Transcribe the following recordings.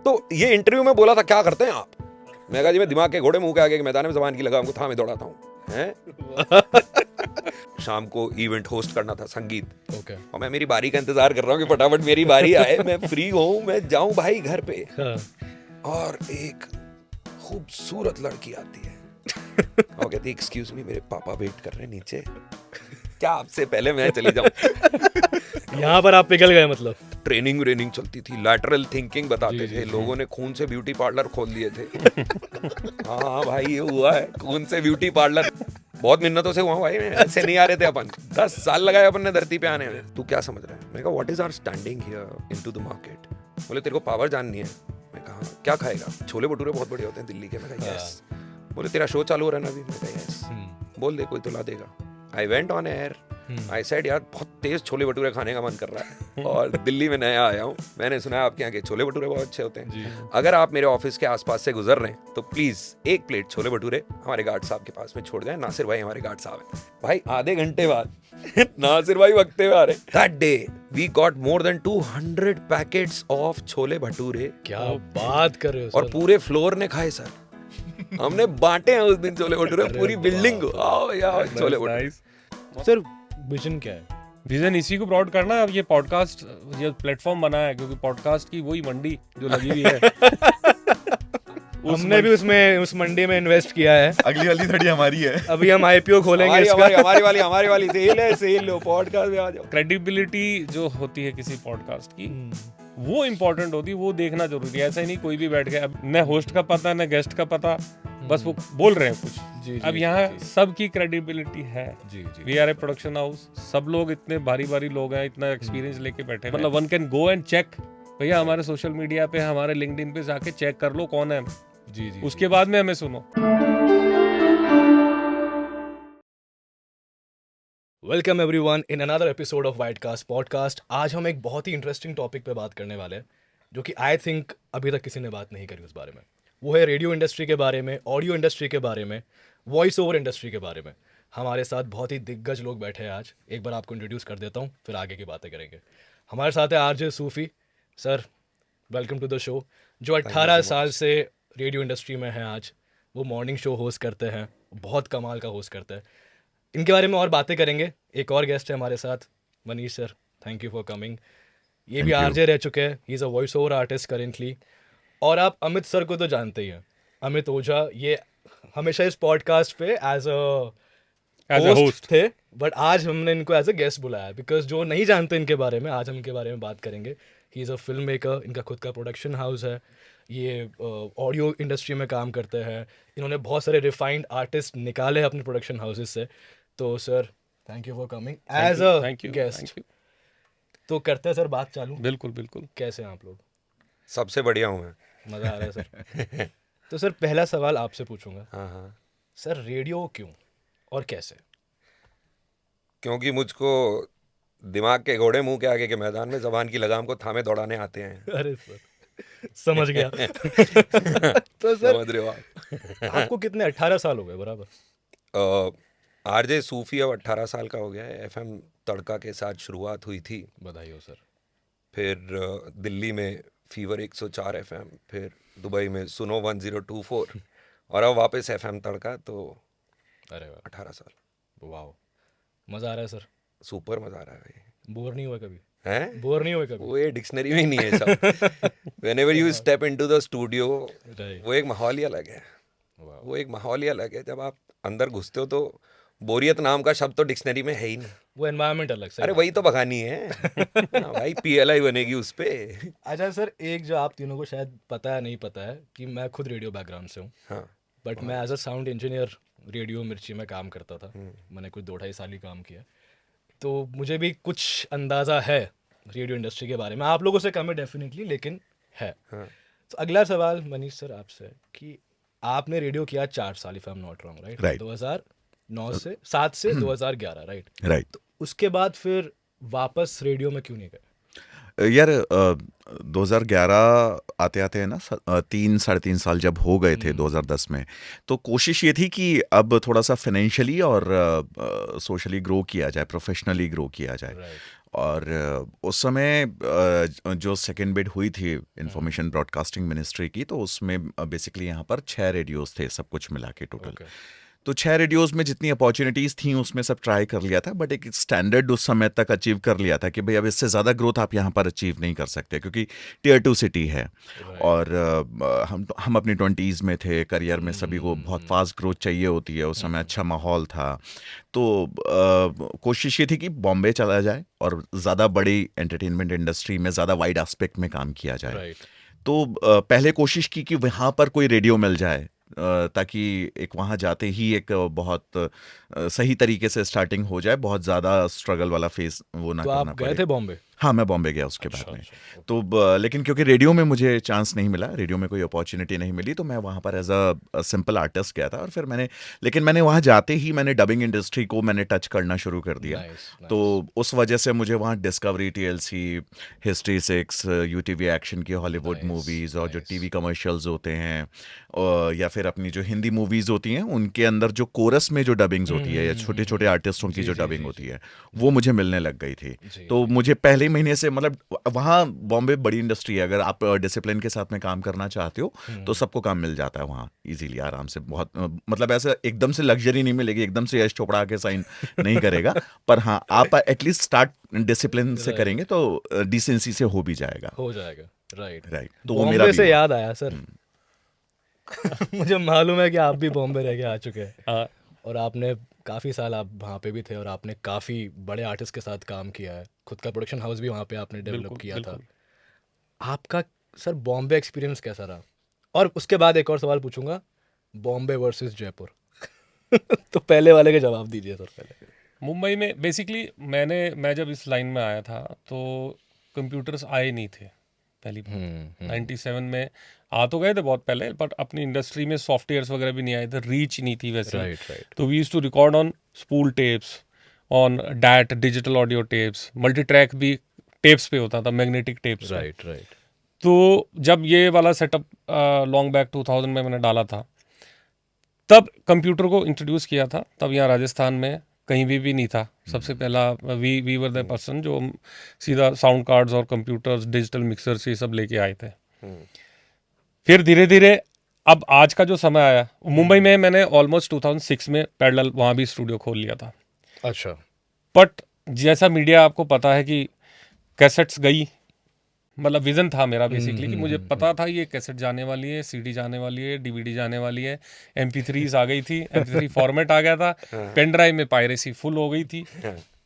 तो ये इंटरव्यू में बोला था क्या करते हैं आप, मैं कहा जी मैं दिमाग के घोड़े मुंह के आगे के मैदान में ज़बान की लगाम को थामे दौड़ाता हूँ हैं। शाम को इवेंट होस्ट करना था संगीत, ओके और मैं मेरी बारी का इंतजार कर रहा हूँ कि फटाफट मेरी बारी आए, मैं फ्री हूँ, मैं जाऊँ भाई घर पे। और एक खूबसूरत लड़की आती है और कहती एक्सक्यूज मी, मेरे पापा वेट कर रहे हैं नीचे, क्या आपसे पहले मैं चली जाऊं। यहाँ पर आप पिघल गए मतलब। ट्रेनिंग चलती थी, लैटरल थिंकिंग बताते थे, लोगों ने खून से ब्यूटी पार्लर खोल दिए थे। हाँ भाई ये हुआ है, खून से ब्यूटी पार्लर, बहुत मिन्नतों से हुआ भाई, ऐसे नहीं आ रहे थे अपन, 10 साल लगाए अपन ने धरती पे आने में। तू क्या समझ रहा है? मैं कहा what is our standing here into the market. बोले तेरे को पावर जाननी है। मैं कहा क्या खाएगा? छोले भटूरे बहुत बड़े होते हैं दिल्ली के। मैं कहा यस। बोले तेरा शो चालू हो रहा है ना अभी? मैं कहा यस। बोल दे कोई तो ला देगा। I went on air, I said यार बहुत तेज छोले भटूरे खाने का मन कर रहा है और दिल्ली में नया आया हूँ, मैंने सुना है आपके यहाँ के छोले भटूरे बहुत अच्छे होते हैं, अगर आप मेरे ऑफिस के आसपास से गुजर रहे हैं तो प्लीज 1 प्लेट छोले भटूरे हमारे गार्ड साहब के पास में छोड़ दें। नासिर भाई हमारे गार्ड साहब हैं। भाई आधे घंटे बाद नासिर भाई वक्ते में आ रहे। That day we got more than 200 packets of chole bhature. क्या बात कर रहे हो और पूरे फ्लोर ने खाए सर, हमने बांटे हैं उस दिन छोले भटूरे, पूरी बिल्डिंग को आओ यार छोले भटूरे। सर विजन क्या है? विजन इसी को ब्रॉड करना है। अब ये पॉडकास्ट ये प्लेटफॉर्म बना है क्योंकि पॉडकास्ट की वही मंडी जो लगी हुई है हमने भी उसमें उस मंडी में इन्वेस्ट किया है। अगली वाली थड़ी हमारी है। अभी हम आईपीओ खोलेंगे हमारी वाली सेल लो, पॉडकास्ट में आ जाओ। क्रेडिबिलिटी जो होती है किसी पॉडकास्ट की वो इम्पोर्टेंट होती है, वो देखना जरूरी है। ऐसा ही नहीं कोई भी बैठ गया, अब न होस्ट का पता न गेस्ट का पता, बस वो बोल रहे हैं कुछ। अब यहाँ सबकी क्रेडिबिलिटी है। We are a production house, सब लोग इतने भारी लोग हैं, इतना एक्सपीरियंस लेके बैठे हैं, मतलब one can go and check. भैया हमारे सोशल मीडिया पे, हमारे लिंक्डइन पे जाके चेक कर लो कौन है। उसके बाद में हमें सुनो। Welcome everyone in another episode of Widecast podcast. आज हम एक बहुत ही इंटरेस्टिंग टॉपिक पे बात करने वाले हैं, जो कि आई थिंक अभी तक किसी ने बात नहीं करी उस बारे में। वो है रेडियो इंडस्ट्री के बारे में, ऑडियो इंडस्ट्री के बारे में, वॉइस ओवर इंडस्ट्री के बारे में। हमारे साथ बहुत ही दिग्गज लोग बैठे हैं आज। एक बार आपको इंट्रोड्यूस कर देता हूँ, फिर आगे की बातें करेंगे। हमारे साथ है RJ Sufi sir, welcome to the show, जो 18 साल से रेडियो इंडस्ट्री में हैं। आज वो मॉर्निंग शो होस्ट करते हैं, बहुत कमाल का होस्ट करते हैं। इनके बारे में और बातें करेंगे। एक और गेस्ट है हमारे साथ, Manish sir, thank you for coming. ये भी आरजे रह चुके हैं, he is a voice over artist currently. और आप अमित सर को तो जानते ही हैं, अमित ओझा। ये हमेशा इस पॉडकास्ट पे एज अ होस्ट थे, बट आज हमने इनको एज अ गेस्ट बुलाया बिकॉज जो नहीं जानते इनके बारे में, आज हम इनके बारे में बात करेंगे। He is a film maker, इनका खुद का प्रोडक्शन हाउस है, ये ऑडियो इंडस्ट्री में काम करते हैं। इन्होंने बहुत सारे रिफाइंड आर्टिस्ट निकाले अपने प्रोडक्शन हाउसेस से। तो sir thank you for coming as a guest. तो करते हैं सर बात चालू। बिल्कुल बिल्कुल। कैसे हैं आप लोग? सबसे बढ़िया हूँ मैं, मज़ा आ रहा है सर। तो सर पहला सवाल आपसे पूछूंगा। हाँ। सर रेडियो क्यों और कैसे? क्योंकि मुझको दिमाग के घोड़े मुंह के आगे के मैदान में ज़बान की लगाम को थामे दौड़ाने आते हैं। अरे सर समझ गया। तो सर समझ रहे हो आप? आपको कितने 18 साल हो गए बराबर? आरजे सूफी अब 18 साल का हो गया है। एफएम तड़का के साथ शुरुआत हुई थी, बधाई हो सर। फिर दिल्ली में फीवर 104 एफएम, फिर दुबई में सुनो 1024 और अब वापस एफएम तड़का। तो अरे वाह, 18 साल। वाह, मज़ा आ रहा है सर। सुपर मज़ा आ रहा है भाई। बोर नहीं हुआ कभी? हैं? बोर नहीं हुए कभी? वो ये डिक्शनरी में ही नहीं है सब। Whenever you step into the studio, वो एक माहौल ही अलग है। वो एक माहौल ही अलग है। जब आप अंदर घुसते हो तो बोरियत नाम का शब्द तो डिक्शनरी में है ही नहीं। वो एनवायरनमेंट अलग से। अरे वही तो बगानी है। हाँ भाई, PLI बनेगी उस पे। अच्छा सर, एक जो आप तीनों को शायद पता है नहीं पता है कि मैं खुद रेडियो बैकग्राउंड से हूँ। हाँ। बट मैं as a sound engineer radio Mirchi में काम करता था। मैंने कुछ 2-2.5 साल ही काम किया, तो मुझे भी कुछ अंदाज़ा है रेडियो इंडस्ट्री के बारे में। आप लोगों से कम है डेफिनेटली, लेकिन है। हाँ। तो अगला सवाल मनीष सर आपसे कि आपने रेडियो किया 4 साल, if I am not wrong, right? 2009 से 7 से 2011, राइट? तो उसके बाद फिर वापस रेडियो में क्यों नहीं गए? यार 2011 आते आते है ना 3-3.5 साल जब हो गए थे 2010 में, तो कोशिश ये थी कि अब थोड़ा सा फाइनेंशियली और सोशली ग्रो किया जाए, प्रोफेशनली ग्रो किया जाए। और उस समय जो सेकेंड बिड हुई थी इंफॉर्मेशन ब्रॉडकास्टिंग मिनिस्ट्री की, तो उसमें बेसिकली यहाँ पर 6 रेडियोस थे सब कुछ मिला के टोटल। Okay. तो 6 रेडियोस में जितनी अपॉर्चुनिटीज़ थी उसमें सब ट्राई कर लिया था, बट एक स्टैंडर्ड उस समय तक अचीव कर लिया था कि भाई अब इससे ज़्यादा ग्रोथ आप यहाँ पर अचीव नहीं कर सकते, क्योंकि टियर 2 सिटी है। और हम अपनी 20s में थे, करियर में सभी को बहुत फास्ट ग्रोथ चाहिए होती है, उस समय अच्छा माहौल था। तो कोशिश ये थी कि बॉम्बे चला जाए और ज़्यादा बड़ी एंटरटेनमेंट इंडस्ट्री में ज़्यादा वाइड एस्पेक्ट में काम किया जाए। Right. तो पहले कोशिश की कि वहाँ पर कोई रेडियो मिल जाए, ताकि एक वहाँ जाते ही एक बहुत सही तरीके से स्टार्टिंग हो जाए, बहुत ज़्यादा स्ट्रगल वाला फेस वो ना तो करना आप गए पड़े। थे बॉम्बे? हाँ, मैं बॉम्बे गया उसके बाद अच्छा, में। अच्छा, तो लेकिन क्योंकि रेडियो में मुझे चांस नहीं मिला, रेडियो में कोई अपॉर्चुनिटी नहीं मिली, तो मैं वहाँ पर एज अ सिंपल आर्टिस्ट गया था। और फिर मैंने वहाँ जाते ही मैंने डबिंग इंडस्ट्री को मैंने टच करना शुरू कर दिया। Nice, nice. तो उस वजह से मुझे वहाँ discovery, TLC, history 6, UTV action की हॉलीवुड Nice, मूवीज़ और जो nice. टीवी कमर्शियल्स होते हैं, या फिर अपनी जो हिंदी मूवीज़ होती हैं उनके अंदर जो कोरस में जो डबिंग्स होती है, या छोटे छोटे आर्टिस्टों की जी, जो जी, डबिंग जी, होती जी. है, वो मुझे मिलने लग गई थी। जी, तो मुझे पहले महीने से, मतलब वहाँ बॉम्बे बड़ी इंडस्ट्री है, अगर आप डिसिप्लिन के साथ में काम करना चाहते हो तो सबको काम मिल जाता है वहाँ इजीली, आराम से। बहुत मतलब ऐसा एकदम से लग्जरी नहीं मिलेगी, एकदम से यश चोपड़ा के साइन नहीं करेगा, पर हाँ आप एटलीस्ट स्टार्ट डिसिप्लिन से करेंगे तो डिसेंसी से हो भी जाएगा। हो जाएगा। राइट राइट, तो वो मेरा बॉम्बे भी से हुआ। याद आया सर, मुझे मालूम है कि आप भी बॉम्बे रह के आ चुके हैं हाँ, और आपने काफ़ी साल आप वहाँ पे भी थे और आपने काफ़ी बड़े आर्टिस्ट के साथ काम किया है, खुद का प्रोडक्शन हाउस भी वहाँ पे आपने डेवलप बिल्कुल किया था। बिल्कुल। आपका सर बॉम्बे एक्सपीरियंस कैसा रहा? और उसके बाद एक और सवाल पूछूंगा, बॉम्बे वर्सेस जयपुर। तो पहले वाले के जवाब दीजिए सर पहले। मुंबई में बेसिकली मैं जब इस लाइन में आया था तो कंप्यूटर्स आए नहीं थे पहली बार। 97 में आ तो गए थे बहुत पहले, बट अपनी इंडस्ट्री में सॉफ्टवेयर्स वगैरह भी नहीं आए थे, रीच नहीं थी वैसे। राइट तो we used to record on spool tapes, on that digital audio tapes, multi track भी टेप्स पे होता था, मैग्नेटिक टेप्स पे। राइट तो जब ये वाला सेटअप लॉन्ग बैक 2000 में मैंने डाला था, तब कंप्यूटर को इंट्रोड्यूस किया था। तब यहाँ राजस्थान में कहीं भी नहीं था। सबसे पहला वी वर द पर्सन जो सीधा साउंड कार्ड्स और कंप्यूटर्स, डिजिटल मिक्सर्स ये सब लेके आए थे। फिर धीरे धीरे अब आज का जो समय आया, मुंबई में मैंने ऑलमोस्ट 2006 में पैरेलल वहाँ भी स्टूडियो खोल लिया था। अच्छा बट जैसा मीडिया आपको पता है कि कैसेट्स गई, मतलब विजन था मेरा बेसिकली कि मुझे पता था ये कैसेट जाने वाली है, सीडी जाने वाली है, डीवीडी जाने वाली है, MP3s आ गई थी, MP3 फॉर्मेट आ गया था, पेन ड्राइव में पायरेसी फुल हो गई थी।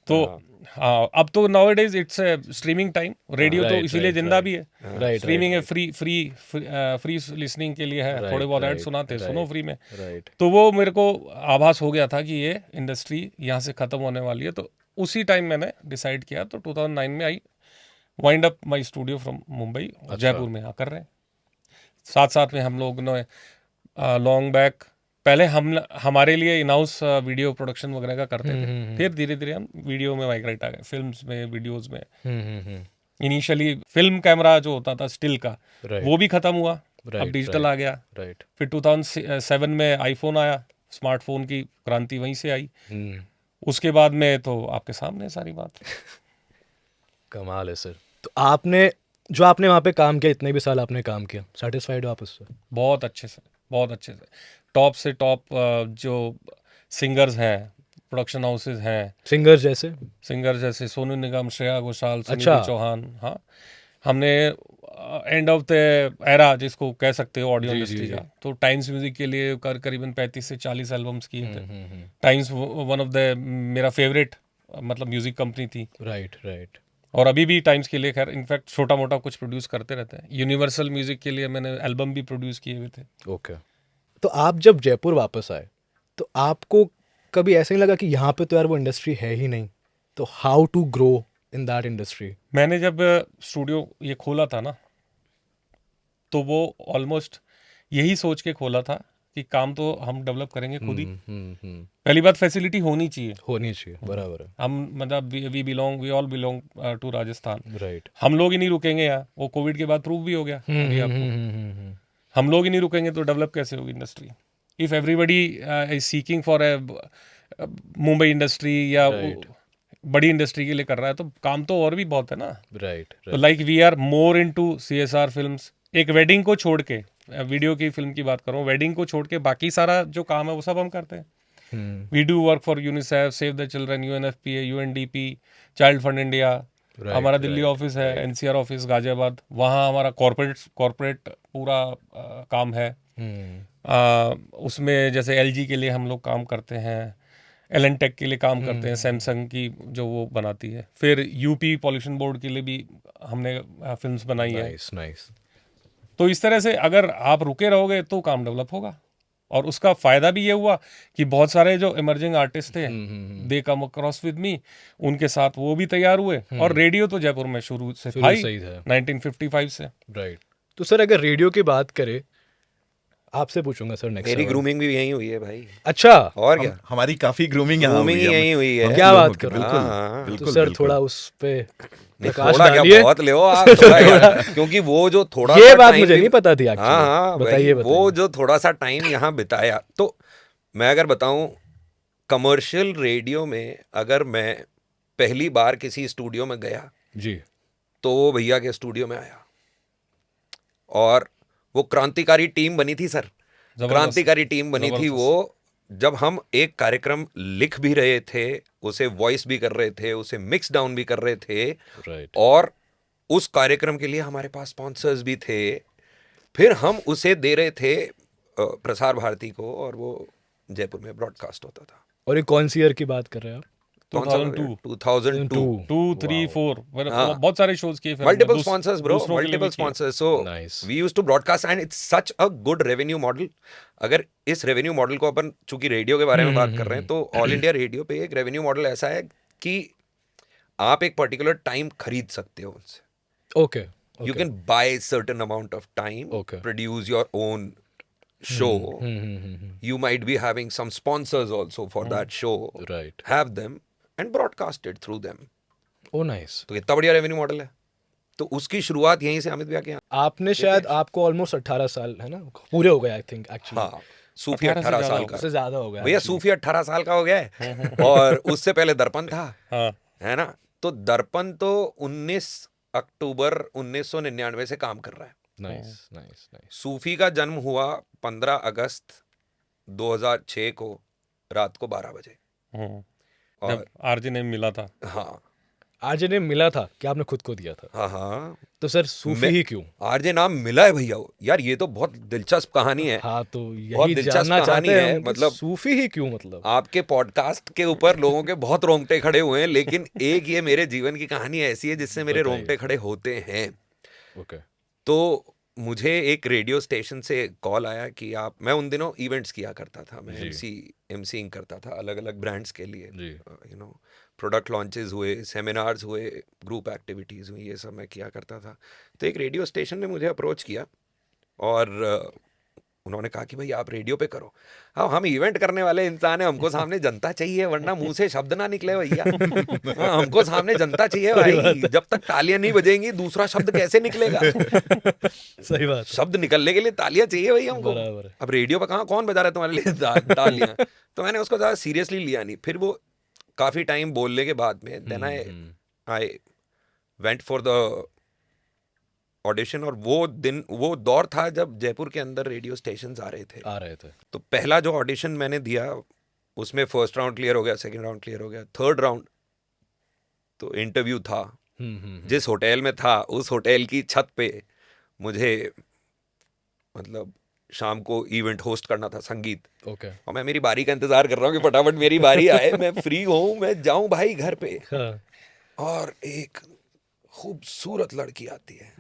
तो हाँ, अब तो nowadays it's streaming time, radio तो इसीलिए जिंदा भी है। स्ट्रीमिंग है, फ्री लिसनिंग के लिए है, थोड़े बहुत ऐड सुनाते सुनो फ्री में। राइट तो वो मेरे को आभास हो गया था कि ये इंडस्ट्री यहाँ से ख़त्म होने वाली है। तो उसी टाइम मैंने डिसाइड किया, तो 2009 में I wind up my studio from Mumbai, Jaipur में आकर रहे। साथ साथ में हम लोग ने लॉन्ग बैक पहले हमारे लिए इन हाउस वीडियो प्रोडक्शन वगैरह का करते थे। फिर धीरे धीरे हम वीडियो में माइग्रेट आ गए, फिल्म्स में, वीडियोस में। इनिशियली फिल्म कैमरा जो होता था स्टिल का, वो भी खत्म हुआ, अब डिजिटल आ गया। राइट फिर 2007 में आईफोन आया, स्मार्टफोन की क्रांति वहीं से आई। उसके बाद में तो आपके सामने सारी बात। कमाल है सर। तो आपने जो आपने वहाँ पे काम किया, इतने भी साल आपने काम किया, सेटिस्फाइड हो आप उससे? बहुत अच्छे से, बहुत अच्छे से। टॉप से टॉप जो सिंगर्स हैं, प्रोडक्शन हाउसेज हैं, सिंगर जैसे सोनू निगम, श्रेया घोषाल, अच्छा। सुनील चौहान। हाँ, हमने एंड ऑफ द एरा जिसको कह सकते हो ऑडियो इंडस्ट्री का, तो टाइम्स म्यूजिक के लिए करीबन 35 से 40 एल्बम्स किए थे। टाइम्स वन ऑफ द मेरा फेवरेट मतलब म्यूजिक कंपनी थी। राइट और अभी भी टाइम्स के लिए खैर इनफैक्ट छोटा मोटा कुछ प्रोड्यूस करते रहते हैं। यूनिवर्सल म्यूजिक के लिए मैंने एल्बम भी प्रोड्यूस किए हुए थे। ओके। तो आप जब जयपुर वापस आए तो आपको कभी ऐसा नहीं लगा कि यहाँ पे तो यार वो इंडस्ट्री है ही नहीं, तो how to grow in that industry? मैंने जब स्टूडियो ये खोला था ना, तो वो ऑलमोस्ट यही सोच के खोला था कि काम तो हम डेवलप करेंगे खुद ही। पहली बात फैसिलिटी होनी चाहिए, बराबर है। हम मतलब we all belong to Rajasthan. Right हम लोग ही नहीं रुकेंगे यहाँ, वो कोविड के बाद प्रूव भी हो गया अभी आपको। हम लोग ही नहीं रुकेंगे तो डेवलप कैसे होगी industry? If everybody is seeking for a Mumbai industry या बड़ी इंडस्ट्री के लिए कर रहा है तो काम तो और भी बहुत है ना। राइट तो like we are more into CSR films. एक वेडिंग को छोड़ के, वीडियो की फिल्म की बात कर रहा हूँ, वेडिंग को छोड़ के बाकी सारा जो काम है वो सब हम करते हैं। We do work for UNICEF, save the children, UNFPA, UNDP, child fund India. हमारा दिल्ली ऑफिस है, NCR ऑफिस गाजियाबाद, वहाँ हमारा कॉर्पोरेट पूरा काम है। उसमें जैसे LG के लिए हम लोग काम करते हैं, एलन टेक के लिए काम करते हैं, सैमसंग की जो वो बनाती है, फिर यूपी पॉल्यूशन बोर्ड के लिए भी हमने फिल्म्स बनाई है। नाइस। तो इस तरह से अगर आप रुके रहोगे तो काम डेवलप होगा। और उसका फायदा भी ये हुआ कि बहुत सारे जो इमर्जिंग आर्टिस्ट थे दे कम अक्रॉस विद मी, उनके साथ वो भी तैयार हुए। और रेडियो तो जयपुर में शुरू से था ही, सही था 1955 से। राइट। तो सर अगर रेडियो की बात करें, आपसे पूछूंगा सर नेक्स्ट। मेरी ग्रूमिंग भी यहीं हुई है भाई। अच्छा, और क्या, हमारी काफी ग्रूमिंग यहाँ ग्रूमिंग हुई है। यहीं हुई है। क्या बात कर रहे हो? बिल्कुल हाँ, बिल्कुल तो सर बिल्कुल। थोड़ा उस पे नहीं, प्रकाश थोड़ा क्या, डालिए। बहुत ले आप थोड़ा यार, क्योंकि वो जो थोड़ा ये सा बात time मुझे भी- नहीं पता थी हाँ एक्चुअली। हाँ बताइए भाई, वो बताइए। जो थोड़ा सा टाइम यहाँ बिताया, तो मैं अगर बताऊं, कमर्शियल रेडियो में अगर मैं पहली बार किसी स्टूडियो में गया जी। तो वो भैया के स्टूडियो में आया, और वो क्रांतिकारी टीम बनी थी सर, जबरदस्त। क्रांतिकारी टीम बनी थी जबरदस्त। वो। जब हम एक कार्यक्रम लिख भी रहे थे, उसे वॉइस भी कर रहे थे, उसे मिक्स डाउन भी कर रहे थे, राइट। और उस कार्यक्रम के लिए हमारे पास स्पॉन्सर्स भी थे, फिर हम उसे दे रहे थे प्रसार भारती को, और वो जयपुर में ब्रॉडकास्ट होता था। और ये कौन सी ईयर की बात कर रहे हैं आप? 2002 2002 2 3 4 हाँ। बहुत सारे शोज किए फिर multiple हमने, sponsors bro, दूसरों के लिए भी multiple किए। sponsors, so Nice. we used to broadcast and it's such a good revenue model। अगर इस रेवेन्यू मॉडल को अपन, चूंकि रेडियो के बारे में बात कर रहे हैं, तो ऑल इंडिया रेडियो पे एक रेवेन्यू मॉडल ऐसा है कि आप एक पर्टिकुलर टाइम खरीद सकते हो उनसे। Okay. You can buy certain amount of time, Okay. produce your own show. You might be having some sponsors also for that show, right. have them and broadcast it through them। Oh nice. तो कितना बढ़िया revenue model है। तो उसकी शुरुआत यहीं से अमित भैया के यहाँ। आपने शायद, आपको ऑलमोस्ट 18 साल है ना पूरे हो गए आई थिंक एक्चुअली। हाँ, सूफी 18 से 18 ज्यादा साल हो का उससे ज्यादा हो गया भैया, सूफी 18 साल का हो गया है। और उससे पहले दर्पण था, हाँ है ना। तो दर्पण तो 19 अक्टूबर 1999 से काम कर रहा है। Nice nice nice. सूफी का जन्म हुआ 15 अगस्त 2006 को रात को 12 बजे। और जब RJ ने मिला था। हाँ आरजे ने मिला था कि आपने खुद को दिया था? हाँ हाँ, तो सर सूफी मैं- ही क्यों? आरजे नाम मिला है भैया। यार ये तो बहुत दिलचस्प कहानी है। हाँ, तो बहुत यही दिलचस्प जानना कहानी चाहते है, हैं, मतलब सूफी ही क्यों मतलब? आपके पॉडकास्ट के ऊपर लोगों के बहुत रोंगटे खड़े हुए हैं, लेकिन एक ये मेरे जीवन की कहानी ऐसी है जिससे मेरे बताइए। रोंगटे खड़े होते हैं। ओके। तो मुझे एक रेडियो स्टेशन से कॉल आया कि आप, मैं उन दिनों इवेंट्स किया करता था, मैं एमसीइंग करता था अलग अलग ब्रांड्स के लिए। जी। यू नो, प्रोडक्ट लॉन्चेस हुए, सेमिनार्स हुए, ग्रुप एक्टिविटीज़ हुई, ये सब मैं किया करता था। तो एक रेडियो स्टेशन ने मुझे अप्रोच किया और उन्होंने कहा कि भाई आप रेडियो पे करो। हाँ, हम इवेंट करने वाले इंसान हैं, हमको सामने जनता चाहिए, वरना मुंह से शब्द ना निकले भैया। हाँ, हमको सामने जनता चाहिए भाई। जब तक तालियां नहीं बजेंगी दूसरा शब्द कैसे निकलेगा? सही बात है। शब्द निकलने के लिए तालियां चाहिए भाई हमको। बराबर है। अब रेडियो पे कहाँ कौन बजा रहा है तुम्हारे लिए तालियां? तो मैंने उसको ज़्यादा सीरियसली लिया नहीं। फिर वो काफ़ी टाइम बोलने के बाद में then I went for the audition. और वो दौर था जब जयपुर के अंदर रेडियो स्टेशंस आ रहे थे। तो पहला जो ऑडिशन मैंने दिया उसमें फर्स्ट राउंड क्लियर हो गया, सेकंड राउंड क्लियर हो गया, थर्ड राउंड तो इंटरव्यू था। जिस होटल में था उस होटल की छत पे मुझे, मतलब शाम को इवेंट होस्ट करना था, संगीत। ओके। और मैं मेरी बारी का इंतजार कर रहा हूँ कि फटाफट मेरी बारी आए, मैं फ्री हूँ, मैं जाऊँ भाई घर पे। हाँ। और एक खूबसूरत लड़की आती है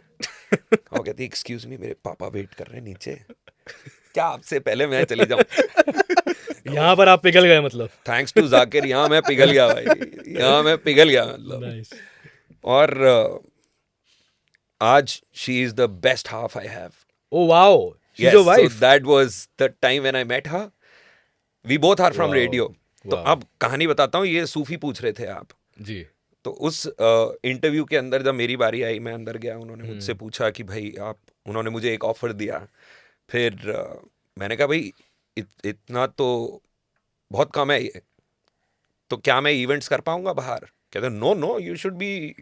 और कहती, एक्सक्यूज मी, मेरे पापा वेट कर रहे हैं नीचे, क्या आपसे पहले मैं चली जाऊं? यहाँ पर आप पिघल गए मतलब? थैंक्स टू जाकिर, यहाँ मैं पिघल गया भाई, यहाँ मैं पिघल गया मतलब। नाइस। और आज she is the best half I have. Oh wow, she is Yes, your so wife? that was the time when I met her. We both are from Wow. radio. तो Wow. अब कहानी बताता हूँ, ये सूफी पूछ रहे थे आप। जी। तो उस इंटरव्यू के अंदर जब मेरी बारी आई, मैं अंदर गया, उन्होंने मुझसे पूछा कि भाई आप, उन्होंने मुझे एक ऑफर दिया। फिर मैंने कहा भाई इतना तो बहुत कम है ये, तो क्या मैं इवेंट्स कर पाऊंगा बाहर, कहते no you should be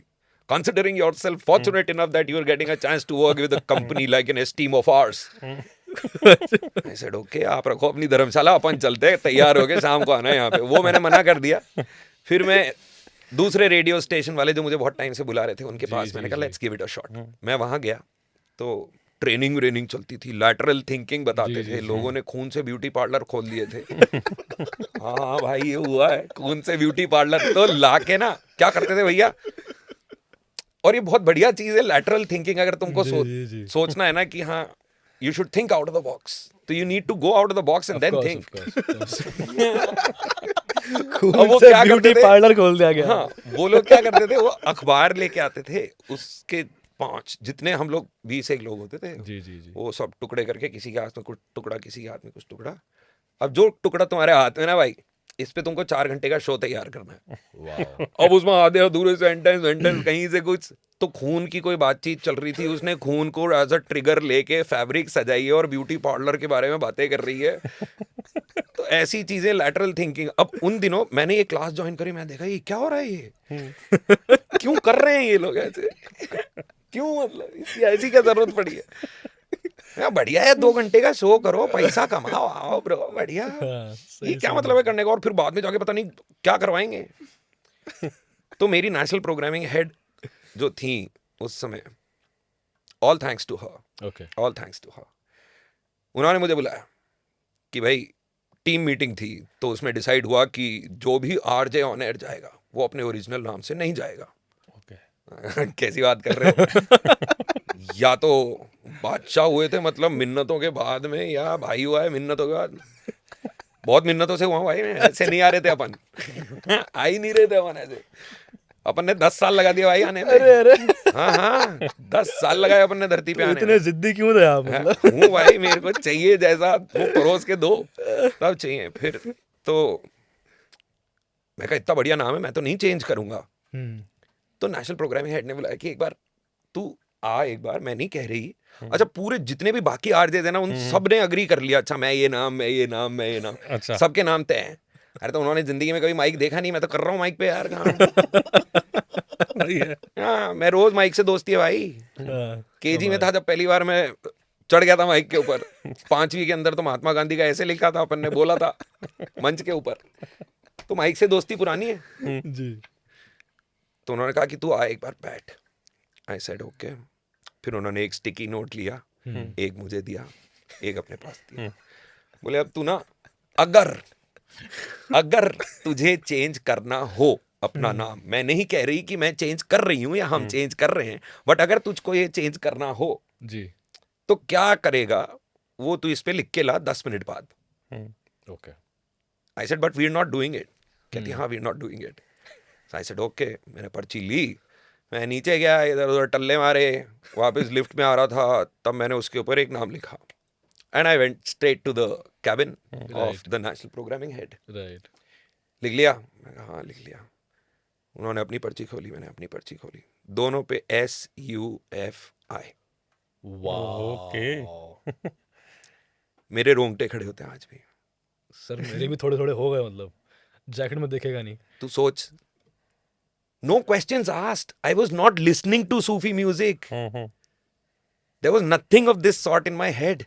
considering yourself fortunate enough that you are getting a chance to work with a company like an esteem of ours. I said okay, आप रखो अपनी धर्मशाला, अपन चलते हैं, तैयार हो गए, शाम को आना है यहाँ पे। वो मैंने मना कर दिया। फिर मैं दूसरे रेडियो स्टेशन वाले जो मुझे बहुत टाइम से बुला रहे थे उनके पास मैंने कहा let's give it a shot. मैं वहाँ गया तो ट्रेनिंग चलती थी, लैटरल थिंकिंग बताते थे, लोगों ने खून से ब्यूटी पार्लर खोल दिए थे। हाँ भाई ये हुआ है, खून से ब्यूटी पार्लर तो ला के ना क्या करते थे भैया। और ये बहुत बढ़िया चीज है लैटरल थिंकिंग। अगर तुमको सोचना है ना कि हाँ you should think out of the box, तो you need to go out of the box and then think. वो क्या ब्यूटी पार्लर खोल दिया गया। हाँ, वो लोग क्या करते थे, वो अखबार लेके आते थे, उसके 5 जितने हम लोग 20 एक लोग होते थे, जी वो सब टुकड़े करके, किसी के हाथ में कुछ टुकड़ा, किसी के हाथ में कुछ टुकड़ा। अब जो टुकड़ा तुम्हारे हाथ में ना भाई, इस पे तुमको 4 घंटे का शो तैयार करना है। अब उसमें आधे अधूरे सेंटेंस कहीं से कुछ, तो खून की कोई बातचीत चल रही थी, उसने खून को एज अ ट्रिगर लेके फैब्रिक सजाई है और ब्यूटी पार्लर के बारे में बातें कर रही है। तो ऐसी चीजें लैटरल थिंकिंग। अब उन दिनों मैंने ये क्लास ज्वाइन करी, मैं देखा ये क्या हो रहा है, ये क्यों कर रहे हैं ये लोग ऐसे, क्यों, मतलब इसकी ऐसी क्या जरूरत पड़ी है। बढ़िया है, 2 घंटे का शो करो, पैसा कमाओ, आओ ब्रो, बढ़िया। ये क्या मतलब है करने का, और फिर बाद में जाके पता नहीं क्या करवाएंगे। तो मेरी नेशनल प्रोग्रामिंग हेड जो थी उस समय, ऑल थैंक्स टू हर, उन्होंने मुझे बुलाया कि भाई टीम मीटिंग थी, तो उसमें डिसाइड हुआ कि जो भी आरजे ऑन एयर जाएगा वो अपने ओरिजिनल नाम से नहीं जाएगा। कैसी बात कर रहे हो। या तो बादशाह हुए थे, मतलब मिन्नतों के बाद में, या भाई हुआ है मिन्नतों के बाद। बहुत मिन्नतों से हुआ भाई, ऐसे नहीं आ रहे थे अपन। आ ही नहीं रहे थे अपन ऐसे। अपन ने 10 साल लगा दिया भाई आने में। अरे हाँ 10 साल लगाए अपन ने धरती पे आने इतने जिद्दी क्यों थे आप, मतलब? हूँ भाई, मेरे को चाहिए जैसा वो परोस के दो, तब चाहिए। फिर तो मैं कहा इतना बढ़िया नाम है, मैं तो नहीं चेंज करूंगा। तो नेशनल प्रोग्रामिंग हेड ने बुलाया कि एक बार तू आ, एक बार, मैं नहीं कह रही। अच्छा, पूरे जितने भी बाकी आरजे थे ना, उन सब ने अग्री कर लिया, अच्छा मैं ये नाम, मैं ये नाम, मैं ये नाम, अच्छा। सबके नाम तय हैं। अरे तो उन्होंने जिंदगी में कभी माइक देखा नहीं, मैं तो कर रहा हूँ माइक पे यार, कहाँ। हाँ, मैं रोज माइक से दोस्ती है भाई। केजी में था जब पहली बार मैं चढ़ गया था माइक के ऊपर, 5वीं के अंदर, तो महात्मा गांधी का ऐसे लिखा था, अपन ने बोला था मंच के ऊपर। तो माइक से दोस्ती पुरानी है जी। तो उन्होंने कहा कि तू आ, एक बार बैठ। आई सेड ओके। फिर उन्होंने एक स्टिकी नोट लिया, एक मुझे दिया, एक अपने पास दिया। बोले अब तू ना, अगर तुझे चेंज करना हो अपना नाम, मैं नहीं कह रही कि मैं चेंज कर रही हूं या हम चेंज कर रहे हैं, बट अगर तुझको ये चेंज करना हो जी, तो क्या करेगा, वो तू इस पे लिख के ला 10 मिनट बाद। Okay. I said but we are not doing it. कहती हाँ we are not doing it. I said okay. मैंने पर्ची ली, मैं नीचे गया, इधर उधर टल्ले मारे, वापस लिफ्ट में आ रहा था, तब मैंने उसके ऊपर एक नाम लिखा, and I went straight to the cabin of the national programming head. Right. लिख लिया? मैं कहा हाँ लिख लिया। उन्होंने अपनी पर्ची खोली, मैंने अपनी पर्ची खोली, दोनों पे SUFI। ओके। मेरे रोंगटे खड़े होते हैं आज भी। सर मेरे भी थोड़े थोड़े हो गए, मतलब जैकेट में दिखेगा नहीं। तू सोच, no questions asked. I was not listening to Sufi music. There was nothing of this sort in my head.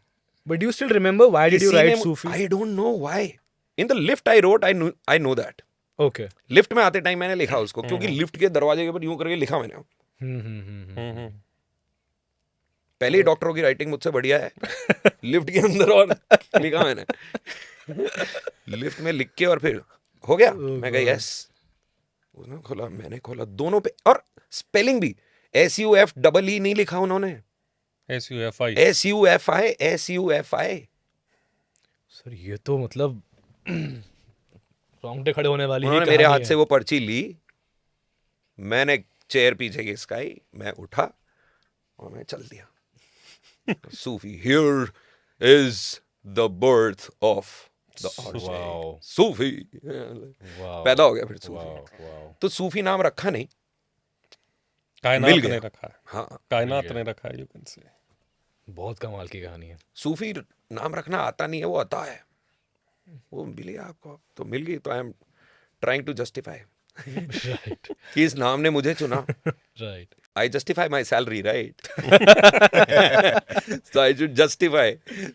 But do you still remember why did you किसी write ने- Sufi? I don't know why. In the lift I wrote, I know that. Okay. Lift में आते time मैंने लिखा उसको, क्योंकि lift के दरवाजे के ऊपर यूं करके लिखा मैंने। पहले ही डॉक्टरों की राइटिंग मुझसे बढ़िया है, लिफ्ट के अंदर और लिखा मैंने। लिफ्ट में लिख के और फिर हो गया। मैं कहा यस। उसने खोला, मैंने खोला, दोनों पे, और स्पेलिंग भी SUFEE नहीं लिखा उन्होंने, SUFI। SUFI। सर ये तो मतलब रोंगटे खड़े होने वाली ही उन्होंने मेरे कहानी हाथ है। से वो पर्ची ली, मैंने चेयर पीछे खिसकाई, मैं उठा और मैं चल दिया। Sufi, here is the birth of the Wow. Sufi. Wow. पैदा हो गया फिर सूफी। Wow. Wow. तो सूफी नाम रखा नहीं, कायनात मिल गया। ने रखा है, हाँ, कायनात ने रखा है, यू कैन से। बहुत कमाल की कहानी है। सूफी नाम रखना आता नहीं है, वो आता है, वो मिली आपको तो मिल गई। तो I am trying to justify. Right कि इस नाम ने मुझे चुना. Right I justify my salary, right? So I should justify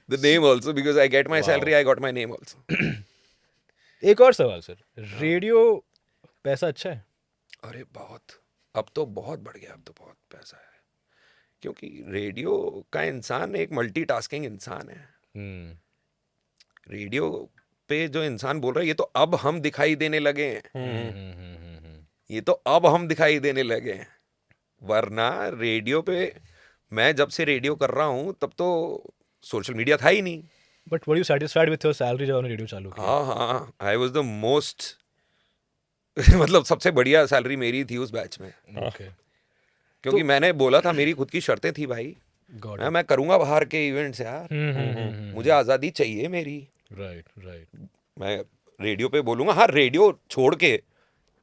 the name also because I get my salary, I got my name also. एक और सवाल सर, रेडियो पैसा अच्छा है? अरे बहुत, अब तो बहुत बढ़ गया, अब तो बहुत पैसा है. क्योंकि रेडियो का इंसान एक मल्टीटास्किंग इंसान है. रेडियो पे जो इंसान बोल रहा है ये तो अब हम दिखाई देने लगे हैं. ये तो अब हम दिखाई देने लगे हैं. वरना रेडियो पे मैं जब से रेडियो कर रहा हूँ तब तो सोशल मीडिया था ही नहीं. But were you satisfied with your salary जब आपने रेडियो चालू किया? हाँ, आई वॉज द मोस्ट मतलब सबसे बढ़िया सैलरी मेरी थी उस बैच में. ओके, क्योंकि मैंने बोला था, मेरी खुद की शर्तें थी भाई. गॉट मैं करूंगा बाहर के इवेंट्स यार. मुझे आज़ादी चाहिए मेरी. Right right. मैं रेडियो पे बोलूंगा, हाँ रेडियो छोड़ के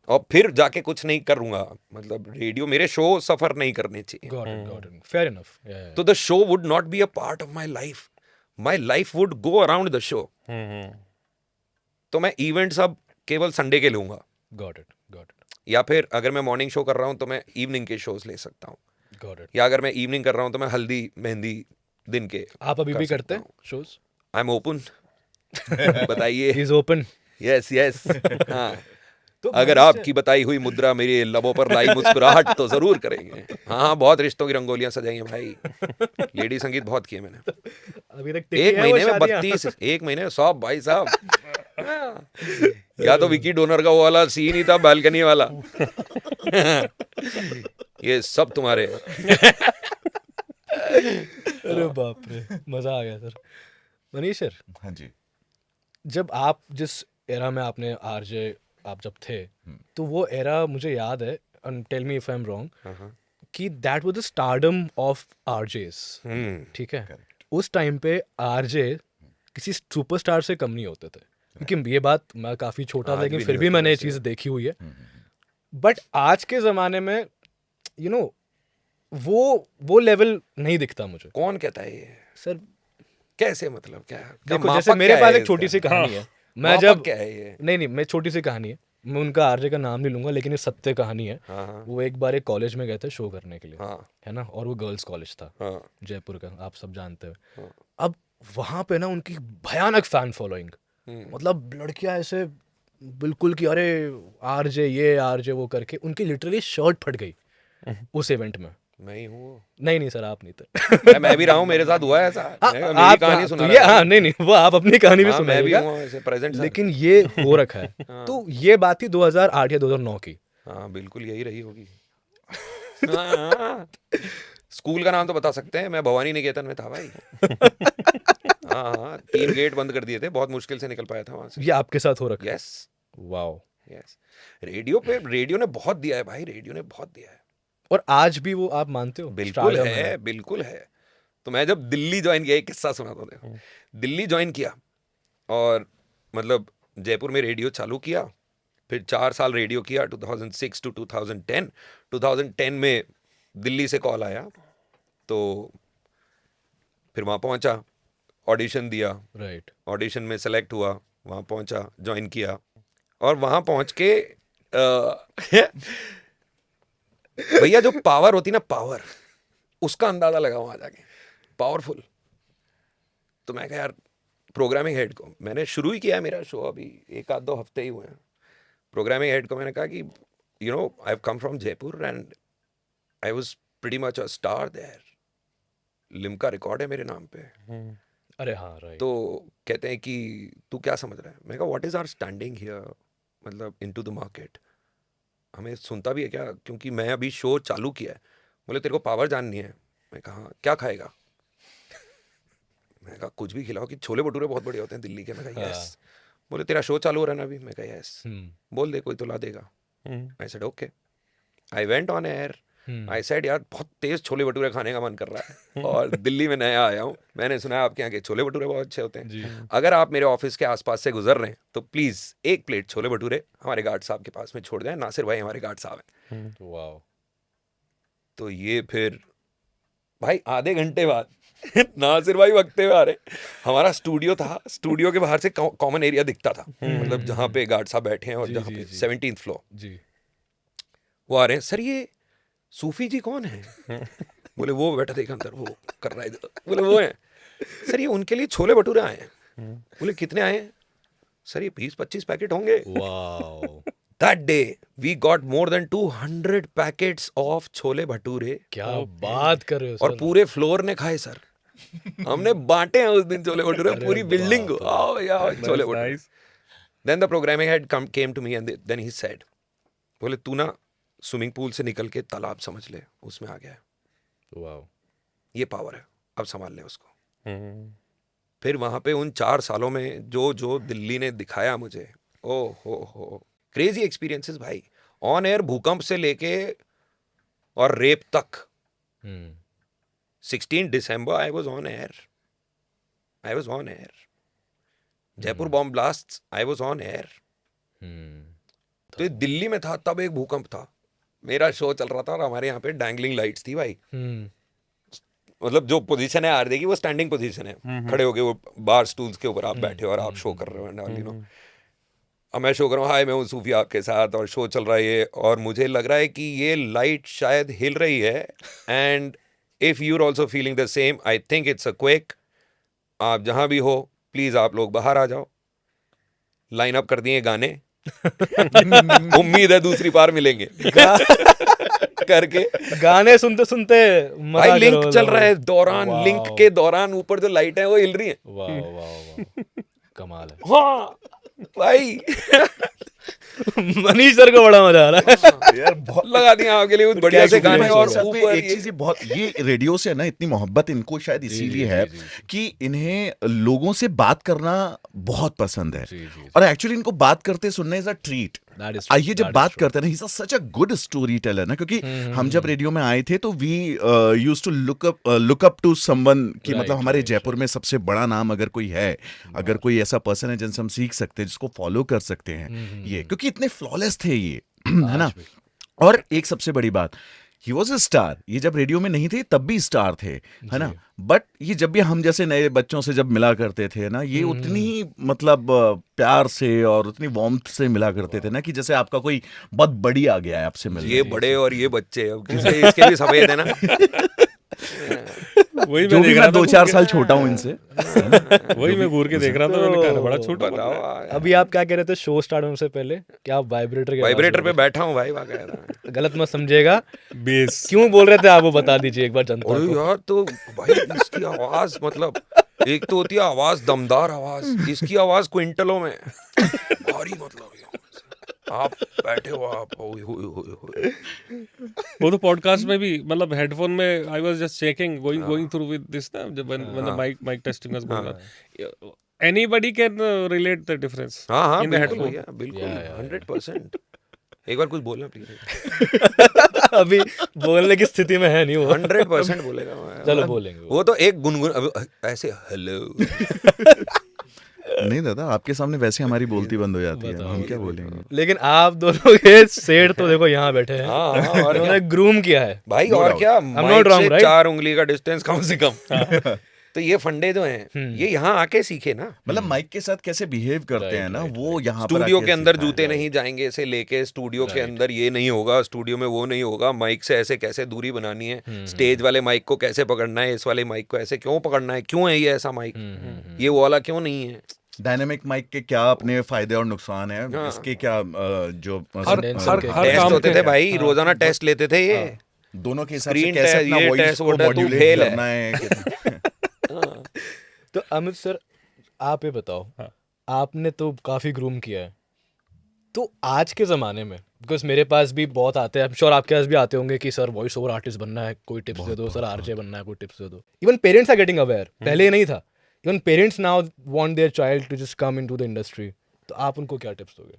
और फिर जाके कुछ नहीं करूंगा. मतलब रेडियो, मेरे शो सफर नहीं करने चाहिए. Got it, fair enough. तो the show would not be a part of my life. My life would go around the show. तो मैं इवेंट्स अब केवल संडे के लूंगा. Got it. या फिर अगर मैं मॉर्निंग शो कर रहा हूँ तो मैं इवनिंग के शोज ले सकता हूँ. Got it. या अगर मैं इवनिंग कर रहा हूँ तो मैं हल्दी मेहंदी दिन के. आप अभी कर भी सकता करते हैं हूँ. शोज? I am open. बताइए. Is open. Yes yes. हाँ, तो अगर आपकी बताई हुई मुद्रा मेरे लबों पर लाई मुस्कुराहट तो जरूर करेंगे. हाँ, बहुत रिश्तों की रंगोलियां सजाई हैं भाई. लेडी संगीत बहुत किए मैंने. अभी तक एक महीने में 32, एक महीने में 100 भाई साहब. या तो विकी डोनर का वो वाला सीन ही था, बालकनी वाला. ये सब तुम्हारे. अरे बाप रे, मजा आ गया सर. मनीष सर, हाँ जी. जब आप जिस एरा में आपने आरजे आप जब थे, तो वो एरा मुझे याद है, tell me if I am wrong, कि that was the stardom of RJs. ठीक है, उस टाइम पे आरजे किसी सुपरस्टार से कम नहीं होते थे. क्योंकि ये बात, मैं काफी छोटा था लेकिन फिर भी मैंने ये चीज देखी हुई है. बट आज के जमाने में यू नो वो लेवल नहीं दिखता मुझे. कौन कहता है ये सर कैसे, मतलब क्या देखो, जैसे मेरे पास एक छोटी सी कहानी है. मैं जब क्या है ये. नहीं, मैं छोटी सी कहानी है, मैं उनका आरजे का नाम नहीं लूंगा, लेकिन ये सत्य कहानी है. हाँ वो एक बार एक कॉलेज में गए थे शो करने के लिए, हाँ है ना, और वो गर्ल्स कॉलेज था, हाँ जयपुर का, आप सब जानते हो. हाँ. अब वहां पे ना उनकी भयानक फैन फॉलोइंग, मतलब लड़कियां ऐसे बिल्कुल कि अरे आरजे ये आरजे वो करके, उनकी लिटरली शर्ट फट गई उस इवेंट में. मैं ही हूँ. नहीं सर, आप नहीं थे. मैं भी रहा हूँ, मेरे साथ हुआ है ऐसा. मेरी आप कहानी सुना तो रहा हाँ, नहीं वो आप अपनी कहानी भी हाँ, मैं भी सुनाइएगा, हूँ ऐसे प्रेजेंट. लेकिन ये हो रखा है. तो ये बात थी 2008 या 2009 की. हाँ बिल्कुल यही रही होगी. हाँ, स्कूल का नाम तो बता सकते हैं, मैं भवानी निकेतन में था भाई. हाँ, 3 गेट बंद कर दिए थे, बहुत मुश्किल से निकल पाया था वहां से. ये आपके साथ हो रखा है? Yes wow. यस. रेडियो ने बहुत दिया है भाई, रेडियो ने बहुत दिया है. और आज भी वो आप मानते हो? बिल्कुल Stardom है, बिल्कुल है. तो मैं जब दिल्ली ज्वाइन किया, एक किस्सा सुना दो. देखो, दिल्ली ज्वाइन किया और मतलब जयपुर में रेडियो चालू किया, फिर 4 साल रेडियो किया, 2006 टू 2010. 2010 में दिल्ली से कॉल आया, तो फिर वहाँ पहुँचा, ऑडिशन दिया, राइट. ऑडिशन में सेलेक्ट हुआ, वहाँ पहुँचा, ज्वाइन किया, और वहाँ पहुँच के भैया जो पावर होती ना, पावर, उसका अंदाजा लगा वहाँ जाके. पावरफुल. तो मैं कहा यार, प्रोग्रामिंग हेड को मैंने शुरू ही किया है मेरा शो, अभी 1-2 हफ्ते ही हुए हैं. प्रोग्रामिंग हेड को मैंने कहा कि you know I have come from Jaipur and I was pretty much a star there. Limca record है मेरे नाम पे. अरे हाँ, राइट. तो कहते हैं कि तू क्या समझ रहा है. मैं कहा what is our standing here, मतलब इनटू द मार्केट. हमें सुनता भी है क्या, क्योंकि मैं अभी शो चालू किया है. बोले तेरे को पावर जाननी है. मैं कहा क्या खाएगा. मैं कहा कुछ भी खिलाओ, कि छोले भटूरे बहुत बढ़िया होते हैं दिल्ली के. मैं कहा यस. बोले तेरा शो चालू हो रहा है ना अभी. मैं कहा यस. बोल दे कोई तो ला देगा. आई said okay. I went on air. I said यार बहुत तेज छोले भटूरे खाने का मन कर रहा है और दिल्ली में नया आया हूँ, मैंने सुना है आपके यहाँ के छोले भटूरे बहुत अच्छे होते हैं. अगर आप मेरे ऑफिस के आसपास से गुजर रहे हैं तो प्लीज 1 प्लेट छोले भटूरे हमारे गार्ड साहब के पास में छोड़ दें. नासिर भाई हमारे गार्ड साहब हैं. वाओ. तो ये फिर भाई आधे घंटे बाद नासिर भाई वक्ते हुए आ रहे. हमारा स्टूडियो था, स्टूडियो के बाहर से कॉमन एरिया दिखता था, मतलब जहाँ पे गार्ड साहब बैठे हैं और जहाँ पे 17th फ्लोर. जी. वो आ रहे हैं, सर ये सूफी जी कौन है? बोले वो बैठा था एक अंदर, वो कर रहा है इधर। बोले वो है सर, ये उनके लिए छोले भटूरे आए हैं। बोले कितने आए हैं? सर ये 20-25 पैकेट होंगे। Wow, That day we got more than 200 packets of chole bhature क्या बात कर रहे हो और सर। पूरे फ्लोर ने खाए सर। हमने बांटे हैं उस दिन छोले भटूरे पूरी बिल्डिंग को। आओ यार chole bhature. Nice. Then the programming head came to me and then he said, बोले तू ना स्विमिंग पूल से निकल के तालाब समझ ले, उसमें आ गया है, वाओ, ये पावर है, अब संभाल ले उसको। हम्म, फिर वहां पे उन 4 सालों में जो जो दिल्ली ने दिखाया मुझे, ओ हो क्रेजी एक्सपीरियंसेस भाई। ऑन एयर भूकंप से लेके और रेप तक। 16 दिसंबर I was on air. Jaipur bomb blast I was on air. तो ये दिल्ली में था तब एक भूकंप था, मेरा शो चल रहा था और हमारे यहाँ पे डैंगलिंग लाइट्स थी भाई। मतलब जो पोजीशन है आरजे की वो स्टैंडिंग पोजीशन है, खड़े होके वो बार स्टूल्स के ऊपर आप बैठे हो और आप शो कर रहे हो एंड नो। अब मैं शो कर रहा हूँ, हाय मैं हूँ सूफी आपके साथ और शो चल रहा है ये, और मुझे लग रहा है कि ये लाइट शायद हिल रही है and if you are also feeling the same I think it's a quake. आप जहाँ भी हो प्लीज आप लोग बाहर आ जाओ। लाइन अप कर दिए गाने, उम्मीद है दूसरी बार मिलेंगे करके गाने सुनते सुनते भाई लिंक चल रहा है दौरान, लिंक के दौरान ऊपर जो लाइट है वो हिल रही है। वाह वाह कमाल है। हाँ भाई मनीष सर को बड़ा मजा आ रहा है यार बहुत लगा दिया आपके लिए उस बढ़िया से गाने। और साथ में ऊपर एक चीज बहुत, ये रेडियो से ना इतनी मोहब्बत इनको शायद इसीलिए है कि इन्हें लोगों से बात करना बहुत पसंद है, और एक्चुअली इनको बात करते सुनना इज अ ट्रीट। आइए जब बात करते हैं, he is such a good story teller ना, क्योंकि हम जब रेडियो में आए थे तो we used to look up to someone कि मतलब हमारे जयपुर में सबसे बड़ा नाम अगर कोई है, अगर कोई ऐसा पर्सन है जिनसे हम सीख सकते हैं, जिसको फॉलो कर सकते हैं, ये क्योंकि इतने फ्लॉलेस थे ये है ना। और एक सबसे बड़ी बात, ही वॉज अ स्टार। ये जब रेडियो में नहीं थे तब भी स्टार थे, है ना। बट ये जब भी हम जैसे नए बच्चों से जब मिला करते थे ना, ये उतनी ही मतलब प्यार से और उतनी वार्मथ से मिला करते थे ना कि जैसे आपका कोई बहुत बड़ी आ गया है आपसे मिलने। ये बड़े और ये बच्चे, अब किसी इसके भी सफेद है ना। वही जो भी मैं 2-4 साल छोटा हूँ इनसे, वही मैं घूर के देख रहा था, मैंने कहा बड़ा छोटा बन रहा है। अभी आप क्या कह रहे थे शो स्टार्ट होने से पहले? क्या आप वाइब्रेटर पे बैठा हूँ भाई, कह रहा है गलत मत समझिएगा। बेस क्यों बोल रहे थे आप, वो बता दीजिए एक बार जनता अरे को। यार तो भाई इसकी आवाज मतलब, एक तो होती है आवाज दमदार आवाज, इसकी आवाज क्विंटलों में भारी, मतलब आप बैठे हो आप वो तो पॉडकास्ट में भी, मतलब हेडफोन में I was just checking going through with this ना, जब when the mic testing was going on, anybody can relate the difference. हाँ in the बिल्कुल headphone. भैया, बिल्कुल 100%। एक बार कुछ बोलना प्लीज। अभी बोलने की स्थिति में है नहीं वो। 100% बोलेगा। चलो बोलेंगे वो तो एक गुनगुन ऐसे हेलो। नहीं दादा आपके सामने वैसे हमारी बोलती बंद हो जाती है, हम क्या बोलेंगे। लेकिन आप दोनों के सेठ तो देखो यहाँ बैठे हैं, हाँ और उन्होंने ग्रूम किया है भाई, और क्या not माइक wrong, से right? 4 उंगली का डिस्टेंस कम से कम। तो ये फंडे जो हैं ये यहाँ आके सीखे ना, मतलब माइक के साथ कैसे बिहेव करते हैं ना, वो यहाँ पर स्टूडियो आके के अंदर सीखा है। जूते नहीं जाएंगे से लेके, स्टूडियो के अंदर ये नहीं होगा, स्टूडियो में वो नहीं होगा, माइक से ऐसे कैसे दूरी बनानी है, स्टेज वाले माइक को कैसे पकड़ना है, इस वाले माइक को ऐसे क्यों पकड़ना है, क्यों है ये ऐसा माइक, ये वो वाला क्यों नहीं है। डायनामिक माइक के क्या अपने फायदे और नुकसान है, इसके क्या जो हर टेस्ट काम होते के थे भाई, रोजाना टेस्ट लेते थे ये, दोनों के हिसाब से Screen कैसे test, अपना ये वॉइस test को होता है, तू मॉड्यूलेट fail है। करना है। तो अमित सर आप ये बताओ, आपने तो काफी ग्रूम किया है, तो आज के ज़माने में, बिकॉज मेरे पास भी बहुत आते हैं, आई एम श्योर आपके पास भी आते होंगे कि सर वॉइस ओवर आर्टिस्ट बनना है, कोई टिप्स दे दो, सर आरजे बनना है, कोई टिप्स दे दो। Even parents are getting aware, पहले ये नहीं था। Even parents now want their child to just come into the industry, तो आप उनको क्या टिप्स दोगे?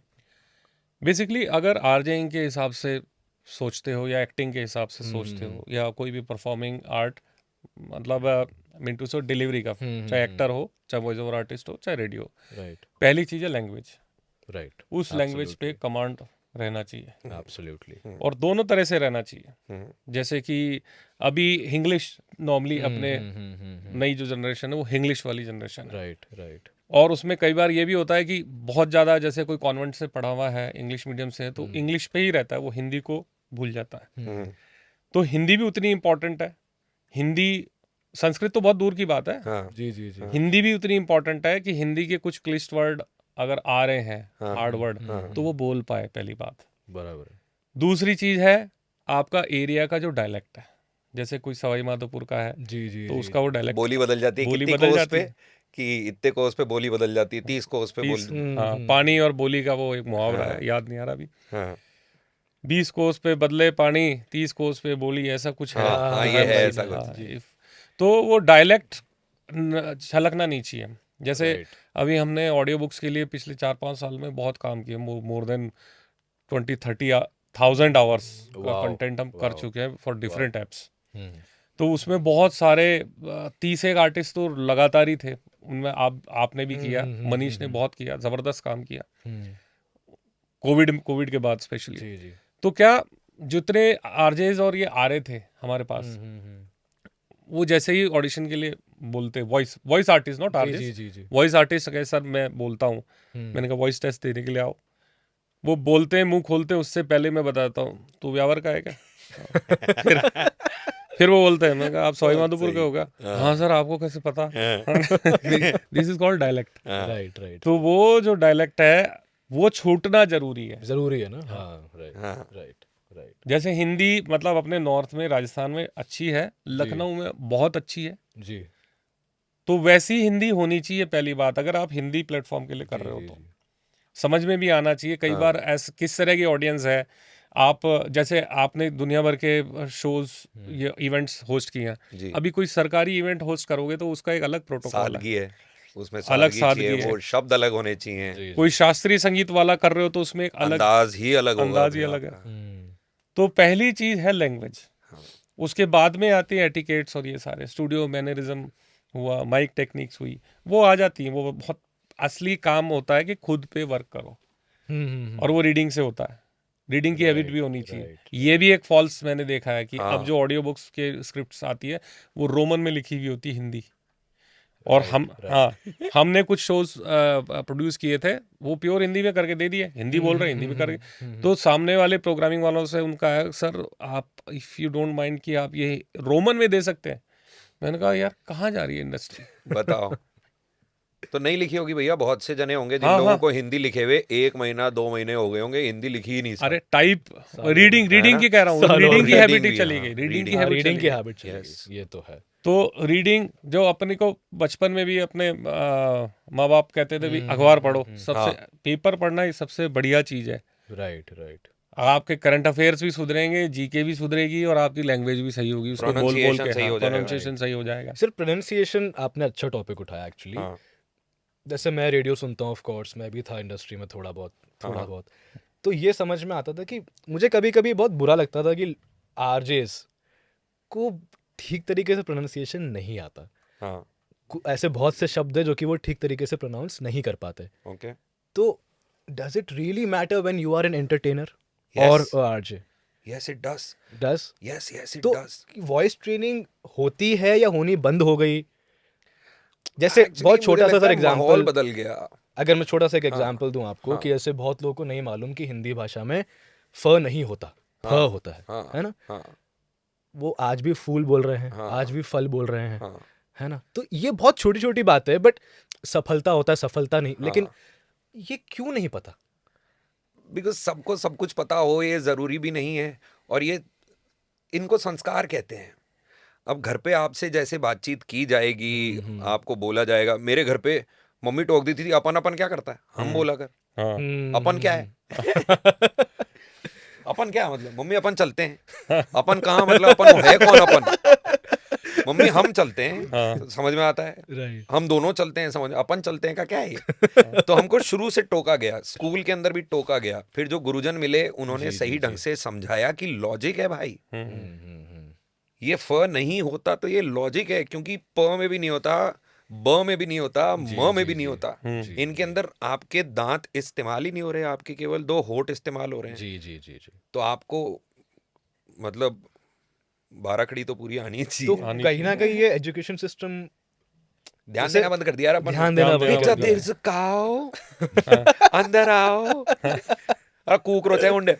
बेसिकली अगर आरजेइंग के हिसाब से सोचते हो या एक्टिंग के हिसाब से सोचते हो या कोई भी परफॉर्मिंग आर्ट, मतलब मिंटू सो डिलीवरी का, चाहे एक्टर हो, चाहे वॉइस ओवर आर्टिस्ट हो, चाहे रेडियो, राइट पहली चीज़ है लैंग्वेज। राइट उस लैंग्वेज पे कमांड रहना चाहिए, एब्सोल्युटली। और दोनों तरह से रहना चाहिए। जैसे कि अभी इंग्लिश नॉर्मली अपने नई जो जनरेशन है वो इंग्लिश वाली जनरेशन है, राइट राइट। और उसमें कई बार ये भी होता है कि बहुत ज़्यादा, जैसे कोई कॉन्वेंट से पढ़ा हुआ है, इंग्लिश मीडियम से है, तो इंग्लिश पे ही रहता है, वो हिंदी को भूल जाता है। हम्म, तो हिंदी भी उतनी इम्पोर्टेंट है। हिंदी, संस्कृत तो बहुत दूर की बात है, हाँ जी जी जी हिंदी भी उतनी इम्पोर्टेंट है कि हिंदी के कुछ क्लिष्ट वर्ड अगर आ रहे हैं, हाँ, हार्ड वर्ड, हाँ, तो वो बोल पाए, पहली बात। बराबर है। दूसरी चीज है आपका एरिया का जो डायलेक्ट है, जैसे कोई सवाई माधोपुर का है जी जी तो जी, उसका वो डायलेक्ट, बोली बदल जाती है बोली कितनी बदल कोस जाती पे, है। कि इतने कोस पे बोली बदल जाती है, 30 कोस पे बोली। 30, हाँ, पानी और बोली का वो एक मुहावरा है, याद नहीं आ रहा अभी। हाँ 20 कोस पे बदले पानी, 30 कोस पे बोली, ऐसा कुछ है। हाँ हाँ, ये हाँ, है भाई, ऐसा हाँ, कुछ। तो वो डायलेक्ट छलकना नहीं चाहिए। जैसे Right. अभी हमने ऑडियो बुक्स के लिए पिछले 4-5 साल में बहुत काम किया, मोर देन 20-30,000 आवर्स का Wow, कंटेंट हम कर wow, चुके हैं फॉर डिफरेंट ऐप्स। हम्म, तो उसमें बहुत सारे 30 एक आर्टिस्ट तो लगातार ही थे उनमें। आपने भी किया, मनीष ने बहुत किया, जबरदस्त काम किया हम्म, कोविड के बाद स्पेशली। जी जी, तो क्या जितने आरजेज और ये आ रहे थे हमारे पास, वो जैसे ही ऑडिशन के लिए बोलते, वॉइस आर्टिस्ट, नॉट जी आरजेज, जी जी जी, वॉइस आर्टिस्ट कहे सर मैं बोलता हूँ, मैंने कहा वॉइस टेस्ट देने के लिए आओ। वो बोलते हैं, मुंह खोलते हैं, उससे पहले मैं बताता हूँ तू व्यावर का है क्या। फिर वो बोलते हैं, मैं कहा आप सवाई माधोपुर के होगा। हाँ सर, आपको कैसे पता। This is called dialect. Right right, तो वो जो डायलेक्ट है वो छूटना जरूरी है। जरूरी है ना, हाँ राइट हाँ। राइट राइट, जैसे हिंदी मतलब अपने नॉर्थ में, राजस्थान में अच्छी है, लखनऊ में बहुत अच्छी है, जी तो वैसी हिंदी होनी चाहिए। पहली बात, अगर आप हिंदी प्लेटफॉर्म के लिए कर रहे हो तो समझ में भी आना चाहिए। कई बार ऐसा किस तरह की ऑडियंस है, आप जैसे आपने दुनिया भर के शोज ये इवेंट्स होस्ट किए जी। हैं, अभी कोई सरकारी इवेंट होस्ट करोगे तो उसका एक अलग प्रोटोकॉल है, सादगी है उसमें, अलग सादगी सादगी चाहिए, है। वो शब्द अलग होने चाहिए, जी, कोई शास्त्रीय संगीत वाला कर रहे हो तो उसमें एक अलग अंदाज ही अलग होगा, अंदाज ही फिर अलग है। आपका। तो पहली चीज है लैंग्वेज, उसके बाद में आती है एटिकेट्स और ये सारे स्टूडियो मैनरिज्म हुआ, माइक टेक्निक्स हुई, वो आ जाती हैं। वो बहुत असली काम होता है कि खुद पे वर्क करो, और वो रीडिंग से होता है। रीडिंग की हैबिट भी होनी चाहिए। ये भी एक फॉल्स मैंने देखा है कि अब जो ऑडियो बुक्स के स्क्रिप्ट्स आती है वो रोमन में लिखी हुई होती है, हिंदी। और हमने कुछ शोज प्रोड्यूस किए थे, वो प्योर हिंदी में करके दे दिए, हिंदी बोल रहे हैं, हिंदी में करके। तो सामने वाले प्रोग्रामिंग वालों से उनका है, सर आप इफ़ यू डोंट माइंड कि आप ये रोमन में दे सकते हैं। मैंने कहा यार कहाँ जा रही है इंडस्ट्री। बताओ, तो नहीं लिखी होगी भैया, बहुत से जने होंगे जिन हाँ, लोगों हाँ। को हिंदी लिखे हुए 1 महीना 2 महीने हो गए होंगे, हिंदी लिखी ही नहीं सर। अरे टाइप रीडिंग की कह रहा हूँ, सालों रीडिंग की reading हैबिट ही भी, चली हाँ, गई, रीडिंग की reading, हैबिट रीडिंग चली की गई। हैबिट चली Yes. गई, ये तो है। तो रीडिंग जो अपने को बचपन में भी अपने माँ बाप कहते थे भी अखबार पढ़ो, सबसे पेपर पढ़ना ही सबसे बढ़िया चीज है। राइट राइट, आपके करंट अफेयर्स भी सुधरेंगे, जीके भी सुधरेगी, और आपकी लैंग्वेज भी सही होगी, उसको बोल बोल Pronunciation के सही हो जाएगा। प्रोनाउंसिएशन सही हो जाएगा। सिर्फ प्रोनाउंसिएशन आपने अच्छा टॉपिक उठाया एक्चुअली। हाँ, जैसे मैं रेडियो सुनता हूँ, ऑफ कोर्स मैं भी था इंडस्ट्री में थोड़ा बहुत, तो ये समझ में आता था कि मुझे कभी कभी बहुत बुरा लगता था कि आरजेस को ठीक तरीके से प्रोनाउंसिएशन नहीं आता। हाँ, ऐसे बहुत से शब्द है जो कि वो ठीक तरीके से प्रोनाउंस नहीं कर पाते। ओके, तो does it really matter when you are an entertainer Yes. और RJ? Yes it does, does yes yes it तो डज। वॉइस ट्रेनिंग होती है या होनी बंद हो गई? जैसे बहुत छोटा सा सर माहौल एग्जांपल, बदल गया। अगर मैं छोटा सा एक एग्जांपल दूं आपको कि ऐसे बहुत लोगों को नहीं मालूम कि हिंदी भाषा में फ नहीं होता, फ होता है ना? हाँ, वो आज भी फूल बोल रहे हैं, हाँ, आज भी फल बोल रहे हैं, हाँ, है ना? तो ये बहुत छोटी छोटी बात है, बट सफलता होता है, सफलता नहीं। लेकिन ये क्यों नहीं पता? बिकॉज सबको सब कुछ पता हो ये जरूरी भी नहीं है, और ये इनको संस्कार कहते हैं। अब घर पे आपसे जैसे बातचीत की जाएगी, आपको बोला जाएगा। मेरे घर पे मम्मी टोक देती थी, अपन अपन क्या करता है, हम बोला कर, हाँ, अपन क्या है। अपन क्या मतलब, मम्मी अपन चलते हैं, अपन कहाँ मतलब, अपन है कौन अपन, मम्मी हम चलते हैं, तो समझ में आता है। राइट, हम दोनों चलते हैं, समझ, अपन चलते हैं का क्या है ये। तो हमको शुरू से टोका गया, स्कूल के अंदर भी टोका गया। फिर जो गुरुजन मिले उन्होंने सही ढंग से समझाया कि लॉजिक है भाई, ये फ नहीं होता तो ये लॉजिक है, क्योंकि प में भी नहीं होता, ब में भी नहीं होता, म में भी नहीं होता। इनके अंदर आपके दांत इस्तेमाल ही नहीं हो रहे, आपके केवल 2 होठ इस्तेमाल हो रहे हैं। जी जी जी जी। तो आपको मतलब 12 खड़ी तो पूरी आनी तो चाहिए। कहीं ना कहीं ये एजुकेशन सिस्टम ध्यान जैसे देना बंद कर दिया यार अपन ने। ध्यान देना बंद बेटा कर दिया। देर काओ, अंदर आओ, कूकरोच है उंडे।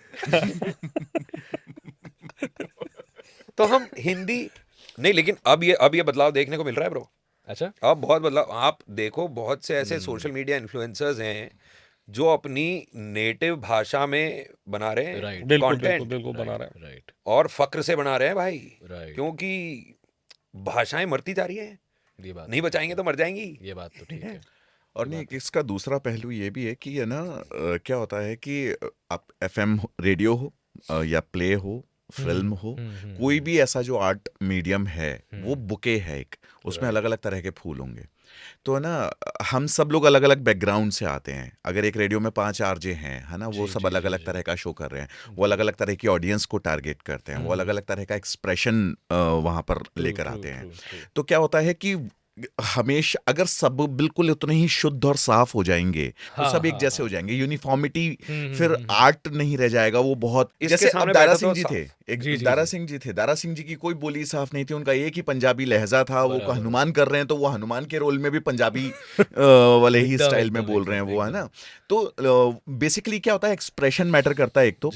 तो हम हिंदी नहीं, लेकिन अब ये बदलाव देखने को मिल रहा है ब्रो। अच्छा, अब बहुत बदलाव, आप देखो बहुत से ऐसे सोशल मीडिया इन्फ्लुएंसर्स हैं जो अपनी नेटिव भाषा में बना रहे हैं Right. बिल्कुल कंटेंट, बिल्कुल बिल्कुल बना रहे हैं। राइट और फक्र से बना रहे हैं भाई, राइट, क्योंकि भाषाएं मरती जा रही हैं, ये बात नहीं बचाएंगे तो मर जाएंगी। ये बात तो ठीक है। और नहीं, इसका दूसरा पहलू ये भी है कि है ना, क्या होता है कि आप एफएम रेडियो हो या प्ले हो, फिल्म हो, कोई भी ऐसा जो आर्ट मीडियम है, वो बुके है एक, उसमें अलग अलग तरह के फूल होंगे। तो है ना, हम सब लोग अलग अलग बैकग्राउंड से आते हैं। अगर एक रेडियो में 5 आरजे हैं, है ना, वो सब अलग अलग तरह का शो कर रहे हैं, वो अलग अलग तरह की ऑडियंस को टारगेट करते हैं, वो अलग अलग तरह का एक्सप्रेशन वहां पर लेकर आते हैं। तो क्या होता है कि हमेशा अगर सब बिल्कुल उतने ही शुद्ध और साफ हो जाएंगे तो सब एक जैसे हो जाएंगे, यूनिफॉर्मिटी, फिर आर्ट नहीं रह जाएगा वो बहुत। इसके जैसे अब सामने दारा बैठो सिंह तो जी साफ। थे, एक दारा सिंह जी की कोई बोली साफ नहीं थी, उनका एक ही पंजाबी लहजा था, वो हनुमान कर रहे हैं तो वो हनुमान के रोल में भी पंजाबी वाले ही स्टाइल में बोल रहे हैं वो, है ना। तो बेसिकली क्या होता है, एक्सप्रेशन मैटर करता है एक तो,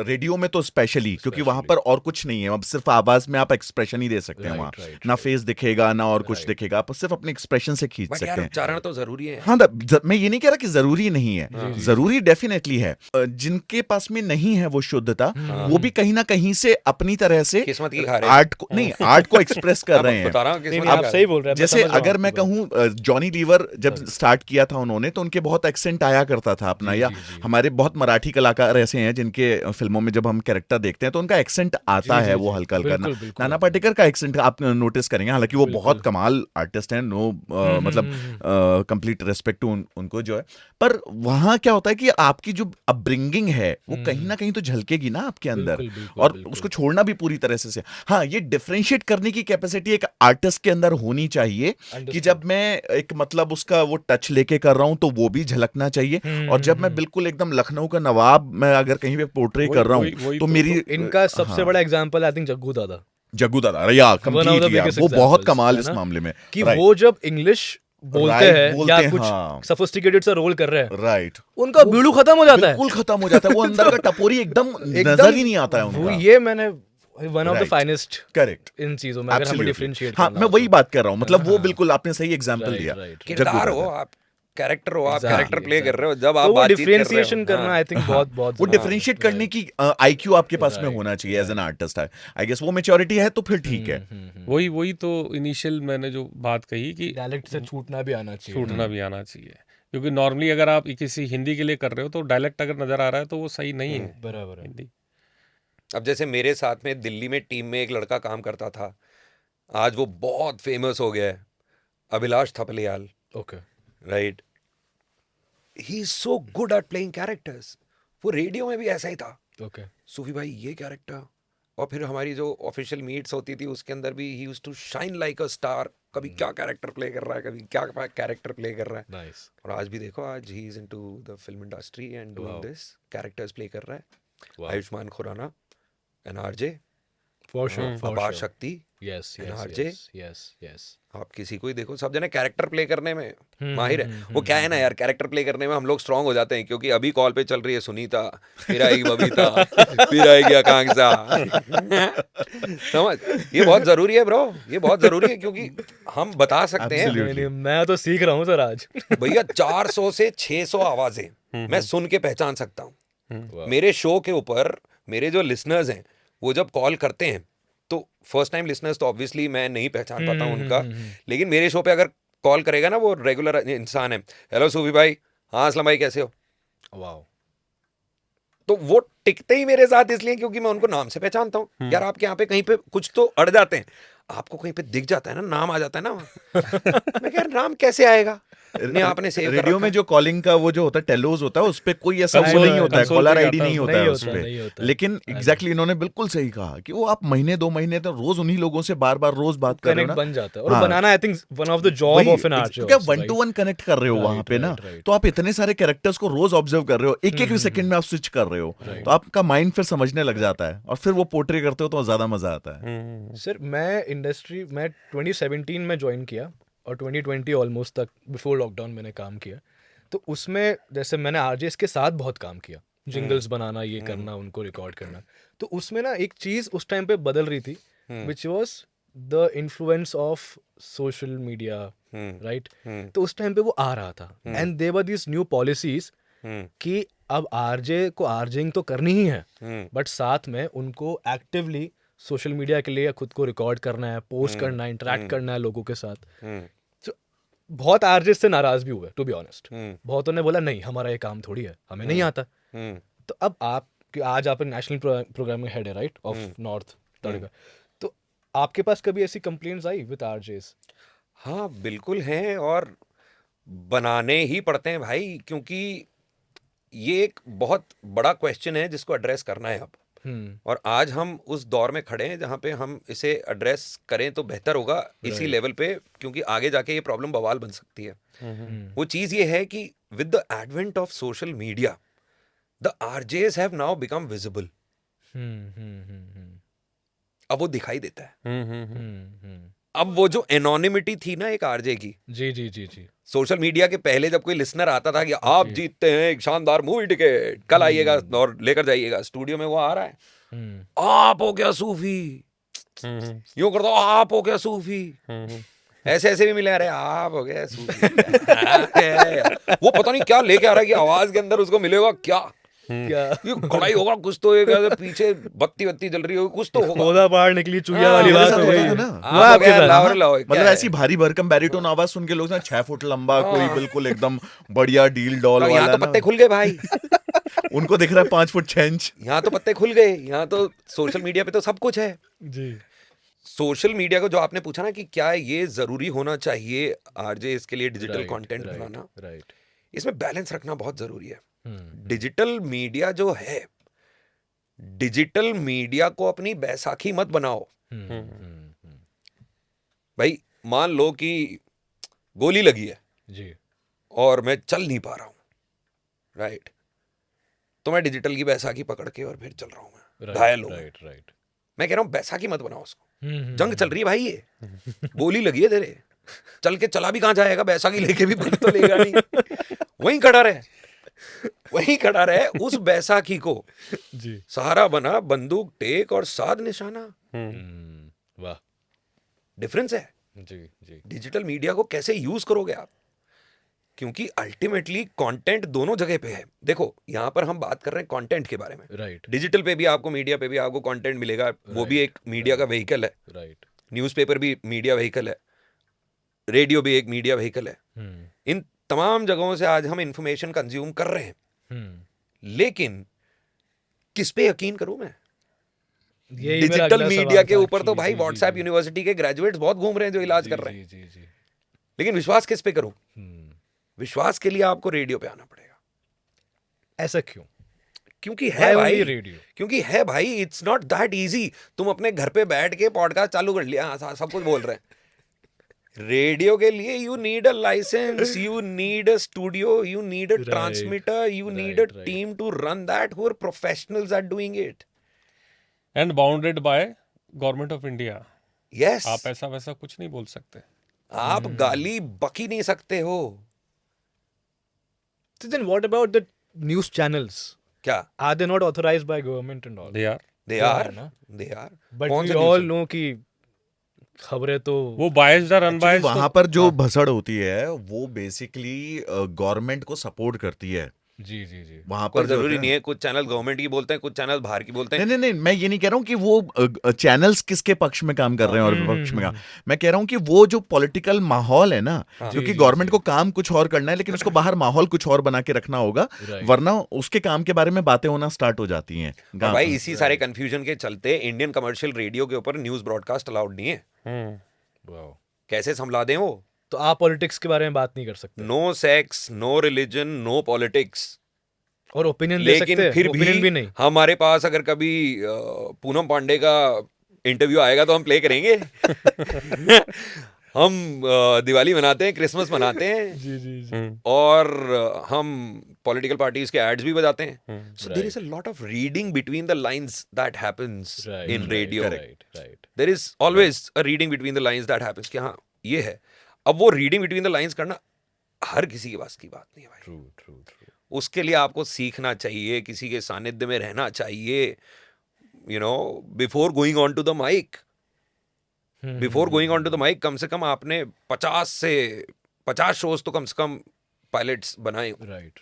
रेडियो में तो स्पेशली, क्योंकि वहां पर और कुछ नहीं है, अब सिर्फ आवाज में आप एक्सप्रेशन ही दे सकते हैं वहां, ना फेस दिखेगा ना और कुछ दिखेगा, आप सिर्फ अपने एक्सप्रेशन से खींच बट सकते यार हैं। उच्चारण तो जरूरी है। हाँ, मैं ये नहीं कह रहा कि जरूरी नहीं है, जरूरी डेफिनेटली है। जिनके पास में नहीं है वो शुद्धता, वो भी कहीं ना कहीं से अपनी तरह से किस्मत की खा रहे हैं। आर्ट को नहीं, आर्ट को एक्सप्रेस कर रहे हैं। बता रहा हूँ नहीं, किस्मत नहीं, की आप खा सही रहे बोल रहे हैं। जैसे अगर मैं कहूँ, जॉनी लीवर जब स्टार्ट किया था उन्होंने, तो उनके बहुत एक्सेंट आया करता था अपना, या हमारे बहुत मराठी कलाकार ऐसे हैं जिनके फिल्मों में जब हम कैरेक्टर देखते हैं तो उनका एक्सेंट आता है, वो हल्का हल्का। नाना पाटेकर का एक्सेंट आप नोटिस करेंगे, हालांकि वो बहुत कमाल आर्टिस्ट हैं, नो मतलब कंप्लीट रेस्पेक्ट टू उनको जो है, पर वहां क्या होता है कि आपकी जो अपब्रिंगिंग है वो कहीं ना कहीं तो झलकेगी ना आपके अंदर, और उसको छोड़ना भी पूरी तरह से। हाँ, ये डिफरेंशिएट करने की कैपेसिटी एक आर्टिस्ट के अंदर होनी चाहिए कि जब मैं एक मतलब उसका वो टच लेके कर रहा हूं तो वो भी झलकना चाहिए, और जब मैं बिल्कुल एकदम लखनऊ का नवाब मैं अगर कहीं पे पोर्ट्रे कर रहा हूं तो मेरी इनका सबसे बड़ा एग्जांपल आई थिंक जग्गू दादा, या कंप्लीटली, वो बहुत कमाल इस मामले में कि वो जब इंग्लिश बोलते हैं या कुछ सोफिस्टिकेटेड सा रोल कर रहे हैं, राइट, उनका बीड़ू खत्म हो जाता है, बिल्कुल खत्म हो जाता है, वो अंदर का टपोरी एकदम नजर ही नहीं आता है उनका। ये मैंने one of the finest correct in चीजों में, अगर हम डिफरेंशिएट, हाँ, मैं वही बात कर रहा हूँ, मतलब वो बिल्कुल आपने सही एग्जांपल दिया। किरदार हो आप, कैरेक्टर हो आप, कैरेक्टर प्ले कर रहे हो, जब तो आप वो बातचीत कर रहे हो, डिफरेंशिएशन करना आई थिंक बहुत बहुत वो डिफरेंशिएट करने की आईक्यू आपके पास में होना चाहिए एज एन आर्टिस्ट है, आई गेस वो मैच्योरिटी है तो फिर ठीक है। वही तो इनिशियल मैंने जो बात कही कि डायलेक्ट से छूटना भी आना चाहिए, छूटना भी आना चाहिए, क्योंकि नॉर्मली अगर आप किसी हिंदी के लिए कर रहे हो तो डायलेक्ट अगर नजर आ रहा है तो वो सही नहीं है। बराबर है। हिंदी अब जैसे मेरे साथ में दिल्ली में टीम में एक लड़का काम करता था, आज वो बहुत फेमस हो गया है, Abhilash Thapliyal, okay, right, he is so good at playing characters. वो रेडियो में भी ऐसा ही था, ओके, सूफी भाई ये कैरेक्टर, और फिर हमारी जो ऑफिशियल मीट्स होती थी उसके अंदर भी he used to shine like a star, कभी क्या कैरेक्टर प्ले कर रहा है, कभी क्या कैरेक्टर प्ले कर रहा है, नाइस। और आज भी देखो, आज he is into the film industry and doing this, characters play कर रहा है। Ayushman Khurana, NRJ, for sure, अपार शक्ति, यस NRJ, यस, आप किसी को ही देखो, सब जने कैरेक्टर प्ले करने में माहिर है। वो क्या है ना यार, कैरेक्टर प्ले करने में हम लोग स्ट्रांग हो जाते हैं, क्योंकि अभी कॉल पे चल रही है सुनीता, फिर आएगी बबीता, फिर आएगी आकांक्षा, समझ, ये बहुत जरूरी है ब्रो, ये बहुत जरूरी है, क्योंकि हम बता सकते हैं, मैं तो सीख रहा हूँ सर आज। भैया 400 से 600 आवाजें मैं सुन के पहचान सकता हूँ। मेरे शो के ऊपर मेरे जो लिसनर्स हैं वो जब कॉल करते हैं तो फर्स्ट टाइम लिसनर्स तो ऑब्वियसली मैं नहीं पहचान पाता हूँ उनका, लेकिन मेरे शो पे अगर कॉल करेगा ना वो रेगुलर इंसान है, हेलो सूफी भाई, हाँ असलम भाई कैसे हो, वाओ, तो वो टिकते ही मेरे साथ इसलिए क्योंकि मैं उनको नाम से पहचानता हूँ। यार आपके यहाँ पे कहीं पे कुछ तो अड़ जाते हैं, आपको कहीं पे दिख जाता है ना, नाम आ जाता है ना, मैं कह नाम कैसे आएगा, नहीं आपने सेव कर रेडियो रखा में है। जो कॉलिंग का वो जो होता है टेलोज होता है, उस पे कोई ऐसा वो Console नहीं होता है, console कॉलर पे आईडी जाता नहीं है, होता है उस पे, लेकिन एग्जैक्टली इन्होंने बिल्कुल सही कहा कि वो आप महीने 2 महीने तो रोज उन्हीं लोगों से बार बार रोज बात कर रहे हो कनेक्ट ना, बन जाता है, और बनाना I think one of the job of an artist, क्या 1-to-1 कनेक्ट कर रहे हो वहां पे ना, तो आप इतने सारे कैरेक्टर्स को रोज ऑब्जर्व कर रहे हो, एक भी सेकंड में आप स्विच कर रहे हो, तो आपका माइंड फिर समझने लग जाता है, और फिर वो पोर्ट्रे करते हो तो ज्यादा मजा आता है। सर मैं 2017 में ज्वाइन किया और 2020 ऑलमोस्ट तक बिफोर लॉकडाउन मैंने काम किया, तो उसमें जैसे मैंने आरजेस के साथ बहुत काम किया, जिंगल्स बनाना, ये करना, उनको रिकॉर्ड करना। तो उसमें ना एक चीज उस टाइम पे बदल रही थी, which was the influence of social media, right? तो उस टाइम पे वो आ रहा था, and there were this new policies कि अब आरजे को आरजेइंग तो करनी ही है, बट साथ में उनको एक्टिवली सोशल मीडिया के लिए खुद को रिकॉर्ड करना है, पोस्ट करना है, इंटरेक्ट करना है लोगों के साथ। तो बहुत आरजे से नाराज भी हुए, टू बी ऑनेस्ट। बहुतों ने बोला नहीं, हमारा ये काम थोड़ी है, हमें नहीं आता। तो अब आप कि आज आप नेशनल प्रोग्राम में हेड है, राइट, ऑफ नॉर्थ तड़का, तो आपके पास कभी ऐसी कंप्लेंट्स आई विद आरजेस? हाँ बिल्कुल हैं, और बनाने ही पड़ते हैं भाई, क्योंकि ये एक बहुत बड़ा क्वेश्चन है जिसको एड्रेस करना है अब। और आज हम उस दौर में खड़े हैं जहाँ पे हम इसे एड्रेस करें तो बेहतर होगा इसी लेवल पे, क्योंकि आगे जाके ये प्रॉब्लम बवाल बन सकती है। वो चीज़ ये है कि with the advent of social media the RJs have now become visible. अब वो दिखाई देता है। अब वो जो एनोनिमिटी थी ना एक आरजे की, जी जी जी जी, सोशल मीडिया के पहले जब कोई लिसनर आता था कि आप जीतते हैं एक शानदार मूवी टिकट, कल आइएगा और लेकर जाइएगा, स्टूडियो में वो आ रहा है, आप हो क्या सूफी, यूं कर दो, आप हो क्या सूफी, ऐसे ऐसे भी मिले, अरे आप हो गया सूफी। वो पता नहीं क्या लेके आ रहा है कि आवाज के अंदर उसको मिलेगा क्या, क्या ये कड़ाई होगा कुछ, तो ये क्या पीछे बत्ती बत्ती जल रही होगी, कुछ तो होगा। पौधा पहाड़ निकली चुईया वाली मेरे बात साथ हो होता गई था ना। वो आपके साथ? लाओ लाओ, क्या मतलब है? ऐसी भारी भरकम बैरिटोन आवाज सुन के लोग ना 6 फुट लंबा, कोई बिल्कुल एकदम बढ़िया डील डॉल यहाँ वाला तो ना, पत्ते खुल गए भाई, उनको दिख रहा है 5 फुट 6 इंच। यहाँ तो पत्ते खुल गए, यहाँ तो सोशल मीडिया पे तो सब कुछ है। जी। सोशल मीडिया को जो आपने पूछा ना कि क्या ये जरूरी होना चाहिए आरजे इसके लिए डिजिटल Right, कंटेंट right, बनाना, right. इसमें बैलेंस रखना बहुत जरूरी है। डिजिटल मीडिया जो है, डिजिटल मीडिया को अपनी बैसाखी मत बनाओ। भाई मान लो कि गोली लगी है जी, और मैं चल नहीं पा रहा हूं, राइट, तो मैं डिजिटल की बैसाखी पकड़ के और फिर चल रहा हूं, मैं घायल हूं। Right right. मैं कह रहा हूं बैसाखी मत बनाओ उसको, जंग चल रही है भाई, ये गोली लगी है तेरे, चल के चला भी कहां जाएगा, बैसाखी लेके भी बंद तो लेगा नहीं, वहीं खड़ा रहे, वहीं खड़ा रहे, उस बैसाखी को जी, सहारा बना, बंदूक टेक और साध निशाना। वाह, डिफरेंस है। जी जी, डिजिटल मीडिया को कैसे यूज करोगे आप, क्योंकि अल्टीमेटली कंटेंट दोनों जगह पे है। देखो यहाँ पर हम बात कर रहे हैं कंटेंट के बारे में, राइट डिजिटल पे भी आपको, मीडिया पे भी आपको कंटेंट मिलेगा, वो भी एक मीडिया का व्हीकल है, राइट। न्यूज़पेपर भी मीडिया व्हीकल है, रेडियो भी एक मीडिया व्हीकल है। इन तमाम जगहों से आज हम इंफॉर्मेशन कंज्यूम कर रहे हैं, लेकिन किस पे यकीन करूं मैं? यही मेरा डिजिटल अगला मीडिया सवाल के था ऊपर तो actually, भाई जी, व्हाट्सएप जी, यूनिवर्सिटी के ग्रेजुएट्स बहुत घूम रहे हैं जो इलाज जी, कर रहे हैं, जी जी जी। लेकिन विश्वास किस पे करूं? विश्वास के लिए आपको रेडियो पे आना पड़ेगा, ऐसा क्यों? क्योंकि है Why भाई, only radio? क्योंकि है भाई, इट्स नॉट दैट इजी। तुम अपने घर पे बैठ के पॉडकास्ट चालू कर लिया, हाँ, सब कुछ बोल रहे हैं। रेडियो के लिए you need a licence, you need a studio, you need a transmitter, you need a team to run that, who are professionals are doing it, and bounded by government of India. Yes. आप ऐसा वैसा कुछ नहीं बोल सकते, आप गाली बकी नहीं सकते हो। So then what about the news channels? क्या? Are they not authorized by government and all? They are they तो आर, है ना। दे आर, But कौन we से all news? know कि खबरें तो वो बायस्ड और अनबायस्ड वहां पर जो भसड़ होती है वो बेसिकली गवर्नमेंट को सपोर्ट करती है। जी जी जी, वहां पर पर जो जरूरी होता है नहीं है, कुछ चैनल गवर्नमेंट की बोलते हैं, कुछ चैनल बाहर की बोलते हैं। नहीं नहीं नहीं, मैं ये नहीं कह रहा हूँ कि वो चैनल्स किसके पक्ष में काम कर रहे हैं और विपक्ष में काम। मैं कह रहा हूँ कि वो जो पॉलिटिकल माहौल है ना, क्योंकि गवर्नमेंट को काम कुछ और करना है लेकिन उसको बाहर माहौल कुछ और बना के रखना होगा, वरना उसके काम के बारे में बातें होना स्टार्ट हो जाती हैं। और भाई इसी सारे कंफ्यूजन के चलते इंडियन कमर्शियल रेडियो के ऊपर न्यूज ब्रॉडकास्ट अलाउड नहीं है। वाओ। कैसे संभला दें वो? तो आप पॉलिटिक्स के बारे में बात नहीं कर सकते no sex, no religion, no politics. और ओपिनियन दे लेकिन सकते हैं, फिर ओपिनियन भी नहीं। हमारे पास अगर कभी पूनम पांडे का इंटरव्यू आएगा तो हम प्ले करेंगे। हम दिवाली मनाते हैं, क्रिसमस मनाते हैं, जी जी जी, और हम पॉलिटिकल पार्टीज के एड्स भी बजाते हैं। So there is a lot of reading between the lines that happens in radio. Right right. There is always a reading between the lines that happens कि हाँ ये है। अब वो रीडिंग बिटवीन द लाइंस करना हर किसी के पास की बात नहीं है भाई। True true true. उसके लिए आपको सीखना चाहिए, किसी के सानिध्य में रहना चाहिए, you know, before going on to the mic. Before going on to the mic कम से कम आपने 50 शोज तो कम से कम पायलट्स बनाए। राइट।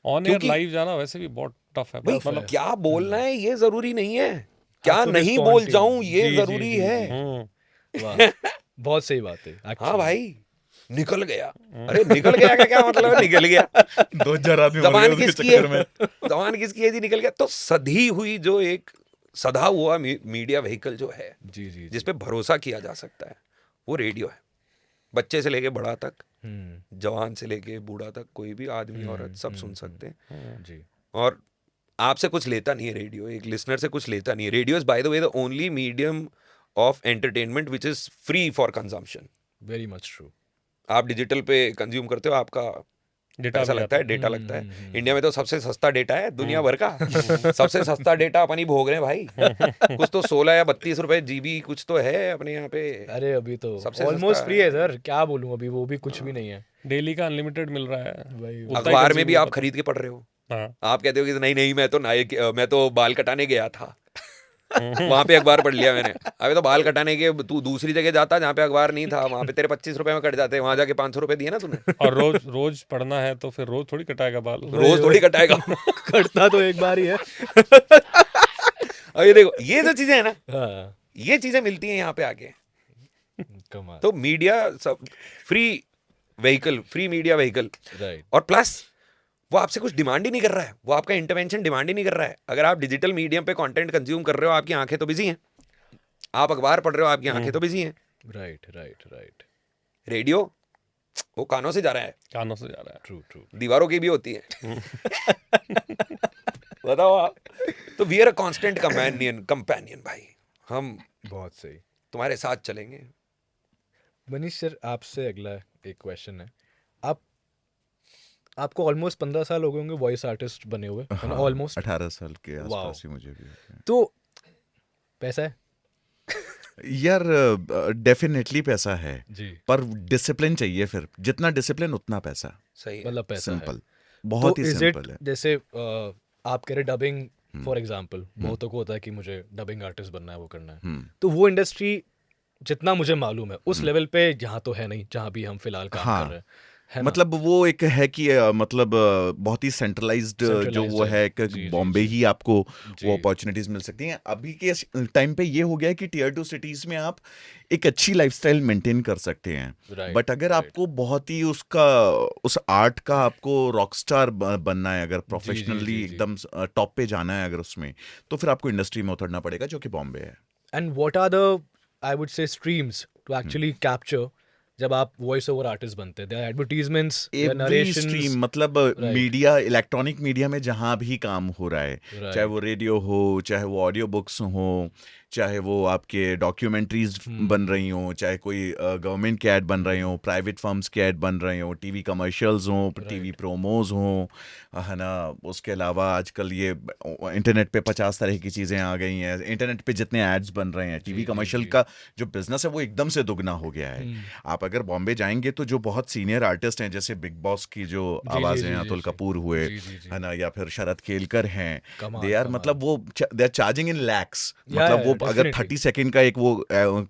ऑन एयर क्योंकि- लाइव जाना वैसे भी बहुत टफ है भाई मतलब। क्या बोलना है ये जरूरी नहीं है, क्या आपको नहीं respond बोल to- जाऊं ये जी, जरूरी जी, है। हम्म, वाह, बहुत सही बात है हाँ actually. भाई, निकल गया। अरे निकल गया का क्या मतलब है? निकल गया। 2000 आदमी मर गए जबान उसके किसकी चक्कर में। है? जबान किसकी है जी? निकल गया। तो सधी हुई जो एक सधा हुआ मीडिया व्हीकल जो है, जी जिस पे भरोसा किया जा सकता है, वो रेडियो है। बच्चे से लेके बड़ा तक, जवान से लेके बूढ़ा तक, कोई भी आदमी औरत सब सुन सकते हैं। जी और आपसे कुछ लेता नहीं है रेडियो, एक लिसनर से कुछ लेता नहीं है। Radio is by the way the only medium of entertainment which is free for consumption. Very much true. आप डिजिटल पे कंज्यूम करते हो, आपका डेटा पैसा भी लगता आता है, डेटा लगता है। इंडिया में तो सबसे सस्ता डेटा है दुनिया भर का। सबसे सस्ता डेटा अपन ही भोग रहे हैं भाई। कुछ तो 16 या 32 रुपए जीबी कुछ तो है अपने यहाँ पे। अरे अभी तो सबसे ऑलमोस्ट सस्ता फ्री है सर, क्या बोलूं, अभी वो भी कुछ भी नहीं है डेली का अनलिमिटेड मिल रहा है। भाई। उतना ही अखबार में consume भी आप होता खरीद के पढ़ रहे हो। है। हाँ, आप कहते हो कि नहीं नहीं मैं तो बाल कटाने गया था। वहां पे अखबार पढ़ लिया मैंने। अबे तो बाल कटाने के तू दूसरी जगह जाता जहाँ पे अखबार नहीं था, वहां पे तेरे 25 रुपए में कट जाते, वहां जाके 500 रुपए दिए ना तूने। और रोज रोज पढ़ना है तो फिर रोज थोड़ी कटाएगा बाल। रोज थोड़ी कटाएगा। कटता तो एक बार ही है। अब ये देखो, ये जो चीजें है ना, हाँ, ये चीजें मिलती हैं यहाँ पे आके। कमाल। तो मीडिया सब free vehicle, free media vehicle. Right. और प्लस वो आपसे कुछ डिमांड ही नहीं कर रहा है, वो आपका इंटरवेंशन डिमांड ही नहीं कर रहा है। अगर आप डिजिटल मीडियम पे कंटेंट कंज्यूम कर रहे हो, आपकी आंखें तो बिजी हैं। आप अखबार पढ़ रहे हो, आपकी आंखें तो बिजी हैं। राइट। रेडियो वो कानों से जा रहा है, कानों से जा रहा है। ट्रू। दीवारों की भी होती है। बताओ आप। तो we are a constant companion भाई, हम बहुत सही। तुम्हारे साथ चलेंगे। मनीष सर, आपसे अगला एक क्वेश्चन है। आपको ऑलमोस्ट 15 साल हो गए होंगे वॉइस आर्टिस्ट बने हुए, है ना? ऑलमोस्ट 18 साल के Wow. आसपास ही मुझे भी हो गया। तो पैसा है यार डेफिनेटली पैसा है, जी, पर डिसिप्लिन चाहिए। फिर जितना डिसिप्लिन उतना पैसा। सही है। मतलब पैसा है। सिंपल, बहुत ही तो सिंपल है। जैसे आप कह रहे डबिंग फॉर एग्जांपल, बहुतों को होता है कि मुझे डबिंग आर्टिस्ट बनना है, वो करना है। तो वो इंडस्ट्री जितना मुझे मालूम है उस लेवल पे यहाँ तो है नहीं, जहाँ भी हम फिलहाल काम हाँ। कर रहे हैं, है ना? मतलब वो एक है कि मतलब बहुत ही सेंट्रलाइज्ड जो Centralized वो है। है कि जी, बॉम्बे जी। ही आपको जी। वो अपॉर्चुनिटीज मिल सकती हैं। अभी के टाइम पे ये हो गया है कि टियर 2 सिटीज में आप एक अच्छी लाइफस्टाइल मेंटेन कर सकते हैं। Right, बट अगर right. आपको बहुत ही उस आर्ट का आपको रॉकस्टार बनना है, अगर प्रोफेशनली जी। एकदम टॉप पे जाना है अगर उसमें, तो फिर आपको इंडस्ट्री में उतरना पड़ेगा, जो कि बॉम्बे है। And what are the, I would say, streams to actually capture जब आप वॉइस ओवर आर्टिस्ट बनते हैं? There advertisements, there every narrations. Stream, मतलब मीडिया, इलेक्ट्रॉनिक मीडिया में जहां भी काम हो रहा है, चाहे वो रेडियो हो, चाहे वो ऑडियो बुक्स हो, चाहे वो आपके डॉक्यूमेंट्रीज बन रही हो, चाहे कोई गवर्नमेंट के ऐड बन रहे हो, प्राइवेट फर्म्स के ऐड बन रहे हो, टीवी कमर्शियल्स हो, टीवी प्रोमोज हो, है ना। उसके अलावा आजकल ये इंटरनेट पे 50 तरह की चीज़ें आ गई हैं। इंटरनेट पे जितने एड्स बन रहे हैं, टीवी कमर्शियल का जो बिजनेस है वो एकदम से दुगना हो गया है। आप अगर बॉम्बे जाएंगे तो जो बहुत सीनियर आर्टिस्ट हैं, जैसे बिग बॉस की जो आवाज़ हैं, अतुल कपूर हुए, है ना, या फिर शरद केलकर हैं, दे आर, मतलब वो दे आर चार्जिंग इन लैक्स। मतलब वो अगर 30 सेकंड का एक वो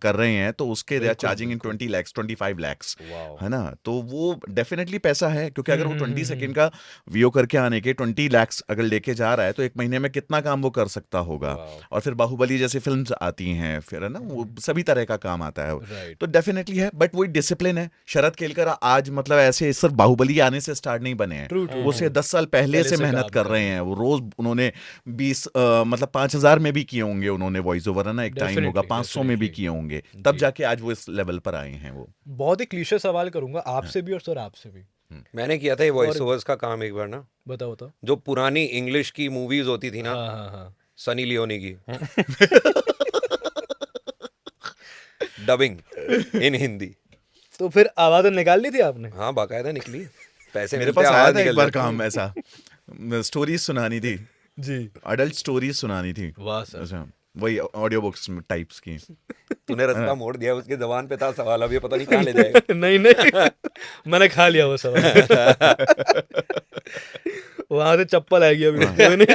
कर रहे हैं तो उसके they are charging in 20 lakhs 25 lakhs, है ना। तो वो डेफिनेटली पैसा है, क्योंकि अगर वो 20 सेकंड का व्यू करके आने के 20 lakhs अगर लेके जा रहा है तो एक महीने में कितना काम वो कर सकता होगा। और फिर बाहुबली जैसे फिल्म्स आती हैं, फिर है ना, वो सभी तरह का काम आता है। तो डेफिनेटली है, बट वही डिसिप्लिन है। शरद केलकर आज मतलब ऐसे सिर्फ बाहुबली आने से स्टार्ट नहीं बने हैं, वो से 10 साल पहले से मेहनत कर रहे हैं। वो रोज उन्होंने 20 मतलब 5000 में भी किए होंगे उन्होंने वॉइस ओवर, है ना, एक टाइम होगा 500 में भी किए होंगे, तब जाके आज वो इस लेवल पर आए हैं। वो बहुत ही क्लीशे सवाल करूंगा आपसे भी और सर आपसे भी। मैंने किया था ये वॉइस ओवर्स का काम एक बार ना। बताओ। जो पुरानी इंग्लिश की मूवीज होती थी ना, हाँ। सनी लियोनी की, डबिंग इन हिंदी। तो फिर आवाज निकाल ली थी आपने? हाँ, बाकायदा निकली। पैसे मेरे मिलते, पास आया आवाज था एक निकल बार जाती। काम ऐसा, स्टोरीज सुनानी थी जी। अडल्ट स्टोरीज सुनानी थी। वाह सर। अच्छा, वही ऑडियो बुक्स टाइप्स की। तूने रास्ता मोड़ दिया, उसके जबान पे था सवाल, अब ये पता नहीं कहाँ ले जाएगा। नहीं मैंने खा लिया वो सवाल। वहां से चप्पल आएगी अभी कोई नहीं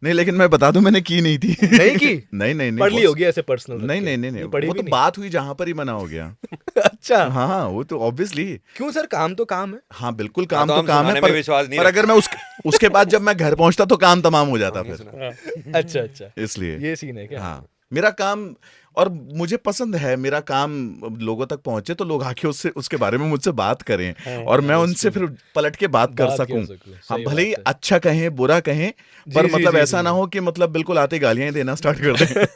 नहीं, लेकिन मैं बता दूं मैंने की नहीं थी। नहीं की? नहीं पढ़ ली होगी ऐसे पर्सनल? नहीं, पढ़ी वो भी तो नहीं? बात हुई जहां पर ही मना हो गया। अच्छा हाँ, वो तो ऑब्वियसली। क्यों सर, काम तो काम है। हाँ बिल्कुल, हाँ, काम तो तो हम काम है, सुनाने में विश्वास नहीं पर अगर मैं उसके बाद जब मैं घर पहुंचता तो काम तमाम हो जाता फिर, अच्छा अच्छा, इसलिए। ये सीन है क्या? हाँ, मेरा काम, और मुझे पसंद है मेरा काम लोगों तक पहुंचे तो लोग आके उसके बारे में मुझसे बात करें और मैं उनसे फिर पलट के बात कर सकूं। हाँ, सही भले ही बात है। अच्छा कहें बुरा कहें, पर जी, मतलब जी, ऐसा जी, ना हो कि मतलब बिल्कुल आते गालियां ही देना स्टार्ट कर दें।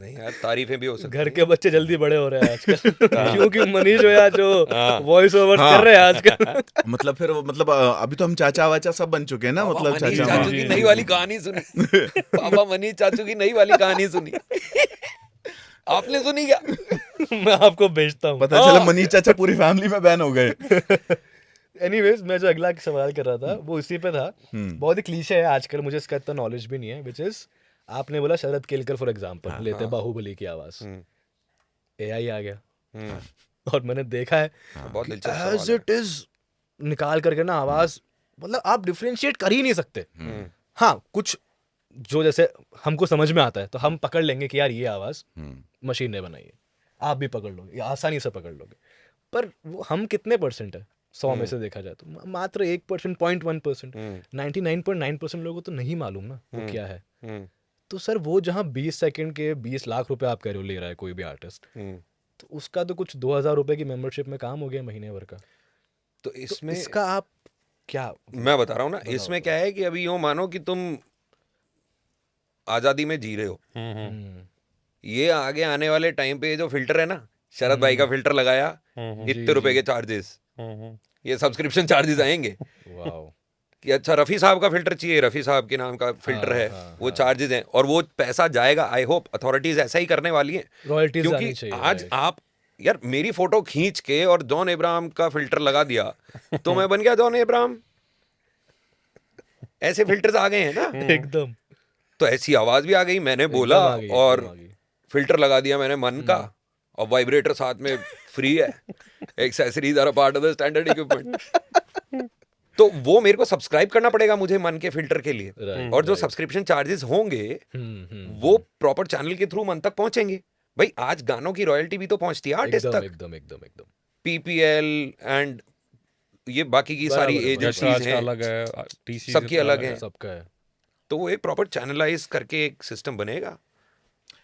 नहीं यार, तारीफें भी हो सकती घर हैं। के बच्चे जल्दी बड़े हो रहे हैं आजकल क्योंकि मनीष हो या जो वॉइस ओवर्स हाँ। कर रहे हैं आजकल। मतलब फिर मतलब अभी तो हम चाचा वाचा सब बन चुके हैं ना, पापा मतलब मनीष चाचा चाचू की नई वाली कहानी सुनी। पापा मनीष चाचू की नई वाली कहानी सुनी। आपने सुनी क्या? मैं आपको भेजता हूँ। पता चला मनीष चाचा पूरी फैमिली में बैन हो गए। एनीवेज, मैं जो अगला सवाल कर रहा था वो इसी पे था। बहुत ही क्लीशे है आजकल, मुझे इसका इतना नॉलेज भी नहीं है, विच इज आपने बोला शरद केलकर फॉर एग्जांपल लेते हैं बाहुबली की आवाज, एआई आ गया और मैंने देखा है बहुत दिलचस्प एज सवाल है। इट इज निकाल करके ना आवाज, मतलब आप डिफरेंशिएट कर ही नहीं सकते। हाँ, कुछ जो जैसे हमको समझ में आता है तो हम पकड़ लेंगे कि यार ये आवाज मशीन ने बनाई है, आप भी पकड़ लोगे, आसानी से पकड़ लोगे। पर वो हम कितने परसेंट है 100 में से देखा जाए तो मात्र 1%, 0.1%, 99.9% लोगों को तो नहीं मालूम ना वो क्या है। तो सर वो जहाँ 20 सेकंड के 20 लाख रुपए आप कह रहे हो ले रहा है कोई भी आर्टिस्ट, तो उसका तो कुछ 2000 रुपए की मेंबरशिप में काम हो गया महीने भर का। तो तो इसमें इसका आप क्या, मैं बता रहा हूँ ना, इसमें क्या है कि अभी यूं मानो कि तुम आजादी में जी रहे हो। ये आगे आने वाले टाइम पे ये जो फिल्टर है ना, शरद भाई का फिल्टर लगाया, इतने रुपए के चार्जेस, ये सब्सक्रिप्शन चार्जेस आएंगे वाओ, कि अच्छा रफ़ी साहब का फिल्टर चाहिए, रफ़ी साहब के नाम का फिल्टर है, वो चार्जेस हैं और वो पैसा जाएगा। आई होप अथॉरिटीज ऐसा ही करने वाली हैं, रॉयल्टीज आनी क्योंकि चाहिए। आज आप यार मेरी फोटो खींच के और जॉन अब्राहम का फिल्टर लगा दिया तो मैं बन गया जॉन अब्राहम। ऐसे फिल्टर्स आ गए हैं ना, एकदम तो ऐसी आवाज भी आ गई, मैंने बोला एकदम आ गई, और एकदम आ गई। फिल्टर लगा दिया मैंने मन का, और वाइब्रेटर साथ में फ्री है, accessories are part of the standard equipment. तो वो मेरे को सब्सक्राइब करना पड़ेगा मुझे मन के फिल्टर के लिए, Right, और जो सब्सक्रिप्शन चार्जेस होंगे वो प्रॉपर चैनल के थ्रू मन तक पहुंचेंगे। भाई आज गानों की रॉयल्टी भी तो पहुंचती है आर्टिस्ट एकदम तक, एकदम एकदम एकदम पीपीएल एंड ये बाकी की सारी बराबर, एजेंसीज यशराज का हैं, अलग है, टीसी सबकी अलग है। सबका है। तो वो एक प्रॉपर चैनलाइज करके एक सिस्टम बनेगा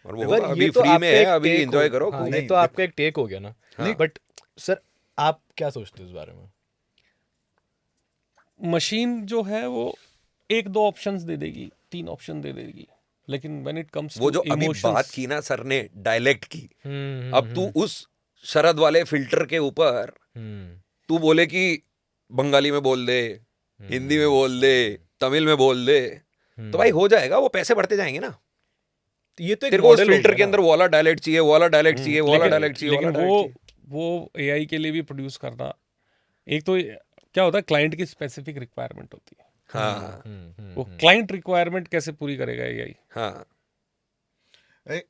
और वो पर होगा। ये अभी तो फ्री में आपका है, एक अभी take एंजॉय हो- करो हाँ, खूब। ये तो आपका एक टेक हो गया ना। हाँ। बट सर आप क्या सोचते हो इस बारे में? मशीन जो है वो 1-2 ऑप्शंस दे देगी, 3 ऑप्शन दे देगी, लेकिन व्हेन इट कम्स वो जो टू अभी इमोशंस, बात की ना सर ने डायलेक्ट की, अब तू उस शरद वाले फिल्टर के ऊपर तू बोले कि बंगाली में बोल दे, हिंदी में बोल दे, तमिल में बोल दे, तो भाई हो जाएगा, वो पैसे बढ़ते जाएंगे ना। ये तो एक तेरे को उस model हो फिल्टर गया के ना। अंदर वो वाला डायलेक्ट चाहिए, वो वाला डायलेक्ट चाहिए, वो वाला डायलेक्ट चाहिए, वो लेकिन वाला डायलेक्ट चाहिए। वो एआई के लिए भी प्रोड्यूस करना, एक तो क्या होता है, क्लाइंट की स्पेसिफिक रिक्वायरमेंट होती है, हाँ वो क्लाइंट रिक्वायरमेंट कैसे पूरी करेगा एआई। हाँ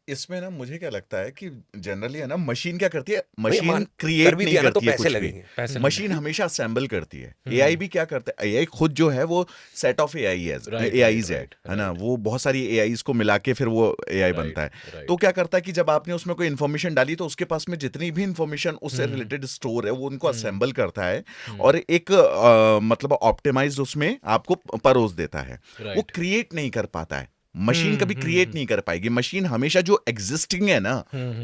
इसमें ना मुझे क्या लगता है कि जनरली है ना, मशीन क्या करती है, भैया मशीन मान क्रिएट कर भी नहीं दिया ना तो करती है पैसे कुछ भी। लगेंगे। पैसे मशीन हमेशा असेंबल करती है। एआई भी क्या करता है, एआई खुद जो है वो सेट ऑफ एआईज है ना, वो बहुत सारी एआईज को मिला के फिर वो एआई बनता है। तो क्या करता है कि जब आपने उसमें कोई इन्फॉर्मेशन डाली तो उसके पास में जितनी भी इन्फॉर्मेशन उससे रिलेटेड स्टोर है वो उनको असेंबल करता है और एक मतलब ऑप्टिमाइज्ड उसमें आपको परोस देता है। वो क्रिएट नहीं कर पाता है, मशीन कभी क्रिएट नहीं कर पाएगी। मशीन हमेशा जो एग्जिस्टिंग है ना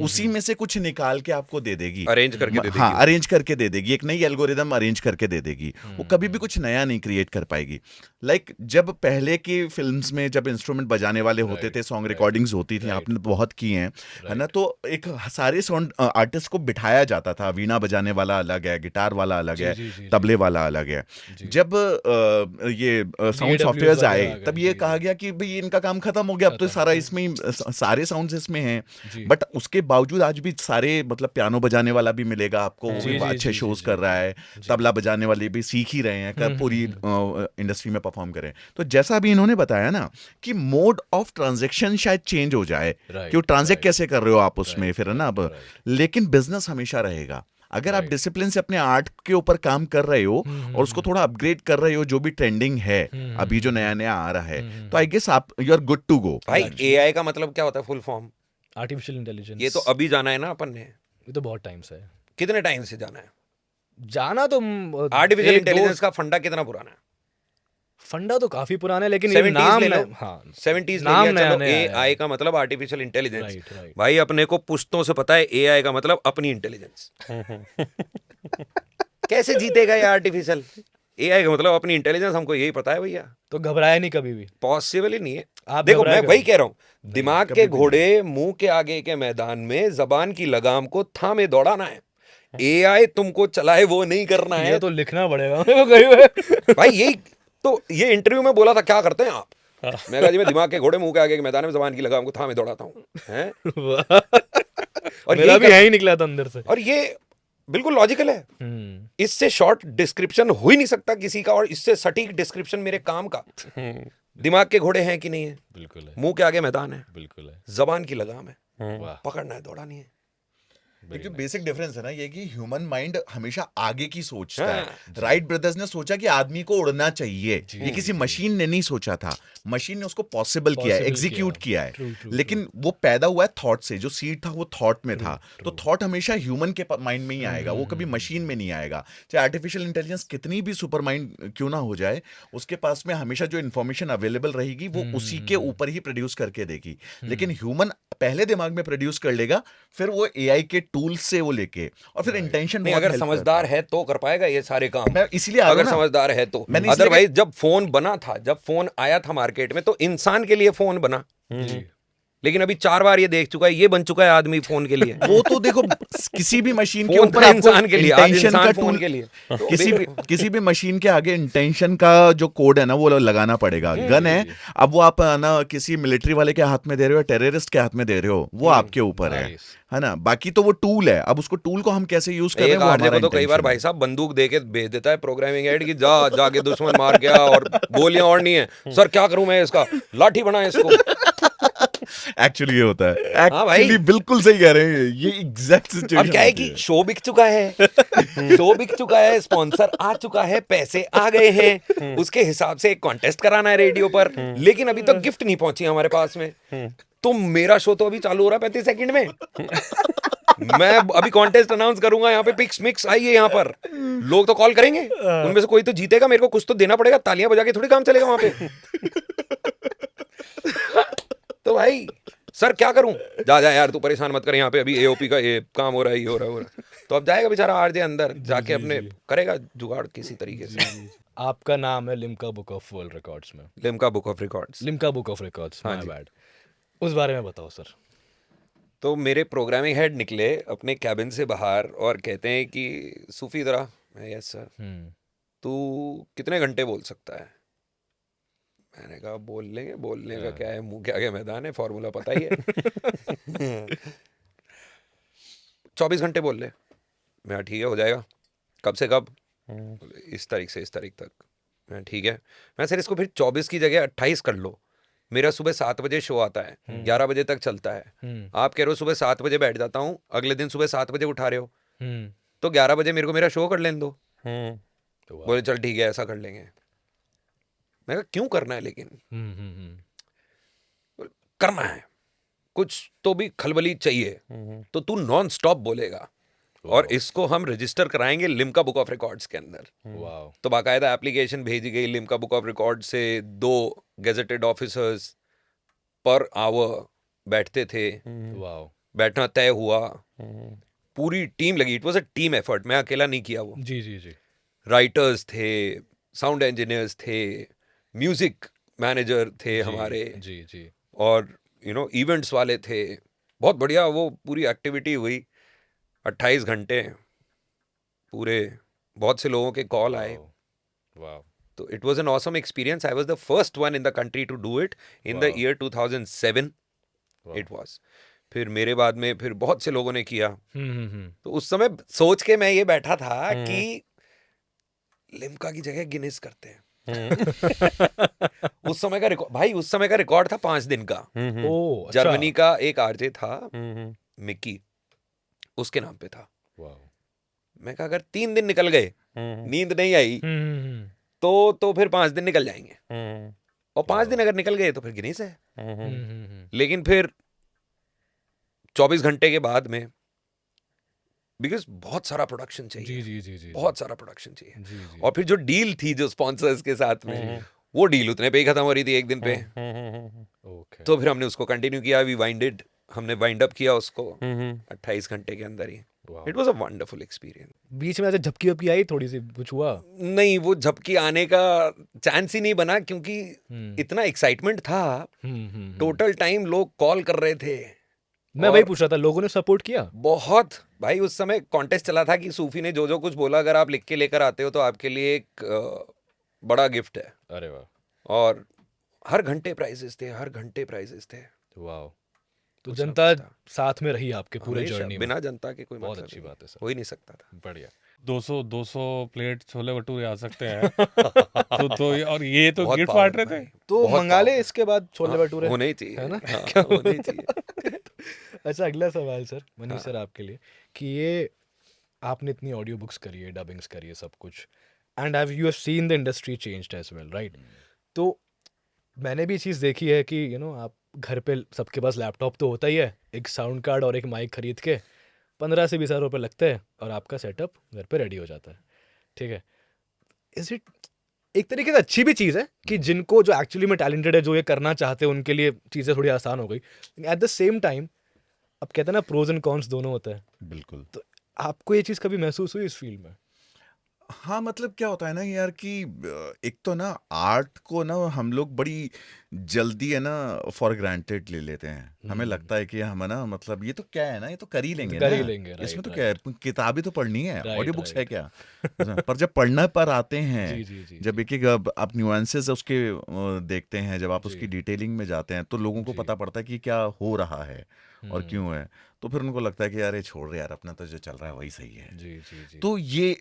उसी में से कुछ निकाल के आपको दे देगी, अरेंज करके दे देगी। हाँ, अरेंज करके दे देगी, एक नई एल्गोरिदम अरेंज करके दे देगी। वो कभी भी कुछ नया नहीं क्रिएट कर पाएगी। लाइक जब पहले की फिल्म्स में जब इंस्ट्रूमेंट बजाने वाले होते थे, सॉन्ग रिकॉर्डिंग्स होती थी, आपने बहुत की हैं, है ना, तो एक सारे साउंड आर्टिस्ट को बिठाया जाता था। वीणा बजाने वाला अलग है, गिटार वाला अलग है, तबले वाला अलग है। जब ये साउंड सॉफ्टवेयर्स आए तब ये कहा गया कि भाई इनका काम खत्म हो गया, अब तो सारा इसमें ही सारे साउंड्स इसमें हैं। बट उसके बावजूद आज भी सारे मतलब पियानो बजाने वाला भी मिलेगा आपको, वो भी अच्छे शोज कर रहा है, तबला बजाने वाले भी सीख ही रहे हैं, पूरी इंडस्ट्री में परफॉर्म करें। तो जैसा भी इन्होंने बताया ना कि मोड ऑफ ट्रांजैक्शन शायद चेंज हो जाए कि वो ट्रांजैक्ट कैसे कर रहे हो आप उसमें, फिर है ना अब, लेकिन बिजनेस हमेशा रहेगा। अगर आप डिसिप्लिन से अपने आर्ट के ऊपर काम कर रहे हो और उसको थोड़ा अपग्रेड कर रहे हो, जो भी ट्रेंडिंग है अभी जो नया नया आ रहा है, तो आई गेस आप you are good to go. भाई एआई का मतलब क्या होता है फुल फॉर्म? Artificial intelligence. ये तो अभी जाना है ना अपन ने, ये तो बहुत टाइम से है कितने टाइम से जाना है? जाना तो आर्टिफिशियल इंटेलिजेंस का फंडा कितना पुराना है? फंडा तो काफी पुराना है, लेकिन ये 70s नाम ले लो। हाँ 70s ले नाम लिया, नया चलो नया है। एआई का मतलब आर्टिफिशियल इंटेलिजेंस। राइट। भाई अपने को पुश्तों से पता है एआई का मतलब अपनी इंटेलिजेंस। कैसे जीतेगा ये आर्टिफिशियल? एआई का मतलब अपनी इंटेलिजेंस, हमको यही पता है भैया। तो घबराया नहीं कभी भी? पॉसिबल ही नहीं है। आप देखो घबराए मैं वही कभी? कह रहा हूँ, दिमाग के घोड़े मुंह के आगे के मैदान में जबान की लगाम को थामे दौड़ाना है। एआई तुमको चलाए वो नहीं करना ये है। तो लिखना पड़ेगा मेरे को कहीं पे। भाई यही तो, ये इंटरव्यू में बोला था, क्या करते हैं आप? मैं कहा जी मैं दिमाग के घोड़े मुंह के आगे के मैदान में जबान की लगाम को थामे दौड़ाता हूँ, हैं? और मेरा यही भी है ही निकला था अंदर से। और ये बिल्कुल लॉजिकल है। इससे शॉर्ट डिस्क्रिप्शन हो ही नहीं सकता किसी का, और इससे सटीक डिस्क्रिप्शन मेरे काम का। दिमाग के घोड़े हैं कि नहीं है? बिल्कुल है, मुंह के आगे मैदान है, बिल्कुल है। जबान की लगाम है, वाह, पकड़ना है, दौड़ानी है। जो बेसिक डिफरेंस है ना, ये कि ह्यूमन माइंड हमेशा आगे की सोचता है। हाँ। राइट ब्रदर्स ने सोचा कि आदमी को उड़ना चाहिए, ये किसी मशीन ने नहीं सोचा था। मशीन ने उसको पॉसिबल किया है, Possible एग्जीक्यूट किया है। True, लेकिन वो पैदा हुआ है थॉट से, जो सीड था वो थॉट में था। तो थॉट हमेशा ह्यूमन के माइंड में ही आएगा, वो कभी मशीन में नहीं आएगा। चाहे आर्टिफिशियल इंटेलिजेंस कितनी भी सुपर माइंड क्यों ना हो जाए, उसके पास में हमेशा जो इन्फॉर्मेशन अवेलेबल रहेगी वो उसी के ऊपर ही प्रोड्यूस करके देगी। लेकिन ह्यूमन पहले दिमाग में प्रोड्यूस कर लेगा, फिर वो एआई के टूल से वो लेके, और फिर इंटेंशन नहीं, अगर समझदार है तो कर पाएगा ये सारे काम। मैं इसीलिए अगर समझदार है तो। मैंने इसलिए अदरवाइज जब फोन बना था, जब फोन आया था मार्केट में, तो इंसान के लिए फोन बना। लेकिन अभी 4 बार ये देख चुका है, ये बन चुका है आदमी फोन के लिए। वो तो देखो किसी भी मशीन के फोन ऊपर था आपको इंसान के लिए, आज इंटेंशन इंसान का फोन टूल के लिए। तो किसी भी मशीन के आगे इंटेंशन का जो कोड है ना वो लगाना पड़ेगा। गन है, अब वो आप ना किसी मिलिट्री वाले के हाथ में दे रहे हो, टेररिस्ट के हाथ में दे रहे हो, वो आपके ऊपर है ना। बाकी तो वो टूल है, अब उसको टूल को हम कैसे यूज कर रहे हैं वो आरजे हमारा को तो कई बार intention भाई साहब बंदूक दे के भेज देता है प्रोग्रामिंग एड की, जाके दुश्मन मार गया और गोलियां और नहीं है। सर क्या करूं मैं इसका, लाठी बनाए इसको। एक्चुअली ये होता है। हाँ भाई। एक्चुअली बिल्कुल सही कह रहे हैं, ये एग्जैक्ट सिचुएशन। अब क्या है कि शो बिक चुका है, शो बिक चुका है, स्पॉन्सर आ चुका है, पैसे आ गए हैं, उसके हिसाब से एक कॉन्टेस्ट कराना है रेडियो पर, लेकिन अभी तक गिफ्ट नहीं पहुंची हमारे पास में। तो मेरा शो तो अभी चालू हो रहा है 35 सेकंड में। मैं अभी कॉन्टेस्ट अनाउंस करूंगा यहाँ पे, पिक्स मिक्स आइए यहाँ पर, लोग तो कॉल करेंगे, उनमें से कोई तो जीतेगा, मेरे को कुछ तो देना पड़ेगा, तालियां बजा के थोड़ी काम चलेगा वहां पे। तो भाई सर क्या करूं, जा यार तू परेशान मत कर, यहाँ पे अभी एओपी का ये काम हो रहा है, ये हो रहा है। तो अब जाएगा बेचारा आरजे अंदर, जाके अपने करेगा जुगाड़ किसी तरीके से। आपका नाम है Limca book of world records में। Limca book of records, Limca book of records, my bad. उस बारे में बताओ सर। तो मेरे प्रोग्रामिंग हेड निकले अपने कैबिन से बाहर और कहते हैं कि सूफी इधर, मैं यस सर, तू कितने घंटे बोल सकता है? मैंने कहा बोल लेंगे, बोलने का क्या है, मुंह के आगे मैदान है, फॉर्मूला पता ही है। 24 घंटे बोल ले। मैं ठीक है, हो जाएगा। कब से कब? इस तारीख से इस तारीख तक। मैं ठीक है। मैं सर इसको फिर 24 की जगह 28 कर लो। मेरा सुबह 7 बजे शो आता है, 11 बजे तक चलता है। आप कह रहे हो सुबह 7 बजे बैठ जाता हूँ, अगले दिन सुबह 7 बजे उठा रहे हो, तो 11 बजे मेरे को मेरा शो कर लेने दो। बोले चल ठीक है, ऐसा कर लेंगे। मैं कहा क्यों करना है, लेकिन करना है, कुछ तो भी खलबली चाहिए, तो तू नॉन स्टॉप बोलेगा और इसको हम रजिस्टर कराएंगे लिम्का बुक ऑफ रिकॉर्ड्स के अंदर। तो बाकायदा एप्लीकेशन भेजी गई लिम्का बुक ऑफ रिकॉर्ड से, 2 गेजेटेड ऑफिसर्स पर आवर बैठते थे। बैठना तय हुआ, पूरी टीम लगी, it was a team effort, मैं अकेला नहीं किया वो। जी। राइटर्स थे, साउंड इंजीनियर्स थे, म्यूजिक मैनेजर थे हमारे, जी। और इवेंट्स वाले थे। बहुत बढ़िया वो पूरी एक्टिविटी हुई। 28 घंटे पूरे, बहुत से लोगों के कॉल आए। तो it was an awesome experience. I was the first one in the country to do it in the year 2007 it was. फिर मेरे बाद में फिर बहुत से लोगों ने किया। तो उस समय सोच के मैं ये बैठा था कि लिम्का की जगह गिनेस करते हैं। उस समय का रिकॉर्ड, भाई उस समय का रिकॉर्ड था 5 दिन का। जर्मनी का एक आरजे था, मिक्की, उसके नाम पे था। मैं कहा अगर 3 दिन निकल गए, नींद नहीं आई, तो फिर 5 दिन निकल जाएंगे, और 5 दिन अगर निकल गए तो फिर गिनीज है। लेकिन फिर 24 घंटे के बाद में, बिकॉज बहुत सारा प्रोडक्शन चाहिए, जी बहुत सारा प्रोडक्शन चाहिए, जी और फिर जो डील थी जो स्पॉन्सर्स के साथ में, वो डील उतने पे ही खत्म हो रही थी एक दिन पे। ओके। तो फिर हमने उसको कंटिन्यू किया, वी वाइंडेड, हमने वाइंड अप किया उसको 28 घंटे के अंदर ही। It was a wonderful experience. बीच में ऐसे झपकी वपकी आई थोड़ी सी, कुछ हुआ? नहीं, वो झपकी आने का चांस ही नहीं बना, क्योंकि इतना एक्साइटमेंट था। टोटल टाइम लोग कॉल कर रहे थे। मैं वही पूछ रहा था, लोगों ने सपोर्ट किया बहुत भाई। उस समय कॉन्टेस्ट चला था कि सूफी ने जो कुछ बोला, अगर आप लिख के लेकर आते हो तो आपके लिए एक बड़ा गिफ्ट है। अरे वाह। और हर घंटे प्राइजेस थे, हर घंटे प्राइजेस थे। वाह। तो जनता साथ में रही आपके पूरे हमेशा, जर्नी में। बिना जनता के कोई बहुत मतलब अच्छी नहीं, बात है सर। हो ही नहीं सकता था। बढ़िया। 200 प्लेट छोले भटूरे आ सकते हैं। तो और ये तो बहुत गिफ्ट power बांट रहे भाई। थे। तो बहुत मंगा ले power। इसके बाद छोले हाँ, भटूरे, होने ही चाहिए, है ना? हाँ, होने ही चाहिए। अच्छा, अगला सवाल सर, मनीष सर आपके लिए, कि ये आपने इतनी ऑडियो बुक्स करी है, डबिंग्स करी है, सब कुछ, and have you have seen the industry changed as well, right? तो मैंने भी चीज़ देखी है कि आप घर पे, सबके पास लैपटॉप तो होता ही है, एक साउंड कार्ड और एक माइक खरीद के 15 से 20 हज़ार रुपये लगते हैं और आपका सेटअप घर पे रेडी हो जाता है, ठीक है? इज इट एक तरीके से अच्छी भी चीज़ है कि जिनको, जो एक्चुअली में टैलेंटेड है, जो ये करना चाहते हैं, उनके लिए चीज़ें थोड़ी आसान हो गई। एट द सेम टाइम, अब कहते हैं ना, प्रोज एंड कॉन्स दोनों होता है। बिल्कुल। तो आपको ये चीज़ कभी महसूस हुई इस फील्ड में? हाँ, मतलब क्या होता है ना यार कि एक तो ना आर्ट को ना हम लोग बड़ी जल्दी है ना फॉर ग्रांटेड ले लेते हैं। हमें लगता है कि हम है ना, मतलब ये तो क्या है ना, ये तो कर ही लेंगे कर ना, ही लेंगे, इसमें राइट, तो क्या है, किताबें तो पढ़नी है, राइट, ऑडियो बुक्स है राइट। क्या। पर जब पढ़ना पर आते हैं, जी जी जी जब एक एक आप न्यूएंसेस उसके देखते हैं, जब आप उसकी जी डिटेलिंग में जाते हैं, तो लोगों को जी। पता पड़ता है कि क्या हो रहा है और क्यों है। तो फिर उनको लगता है कि यार ये छोड़ रहे यार, अपना तो जो चल रहा है वही सही है। जी जी जी। तो ये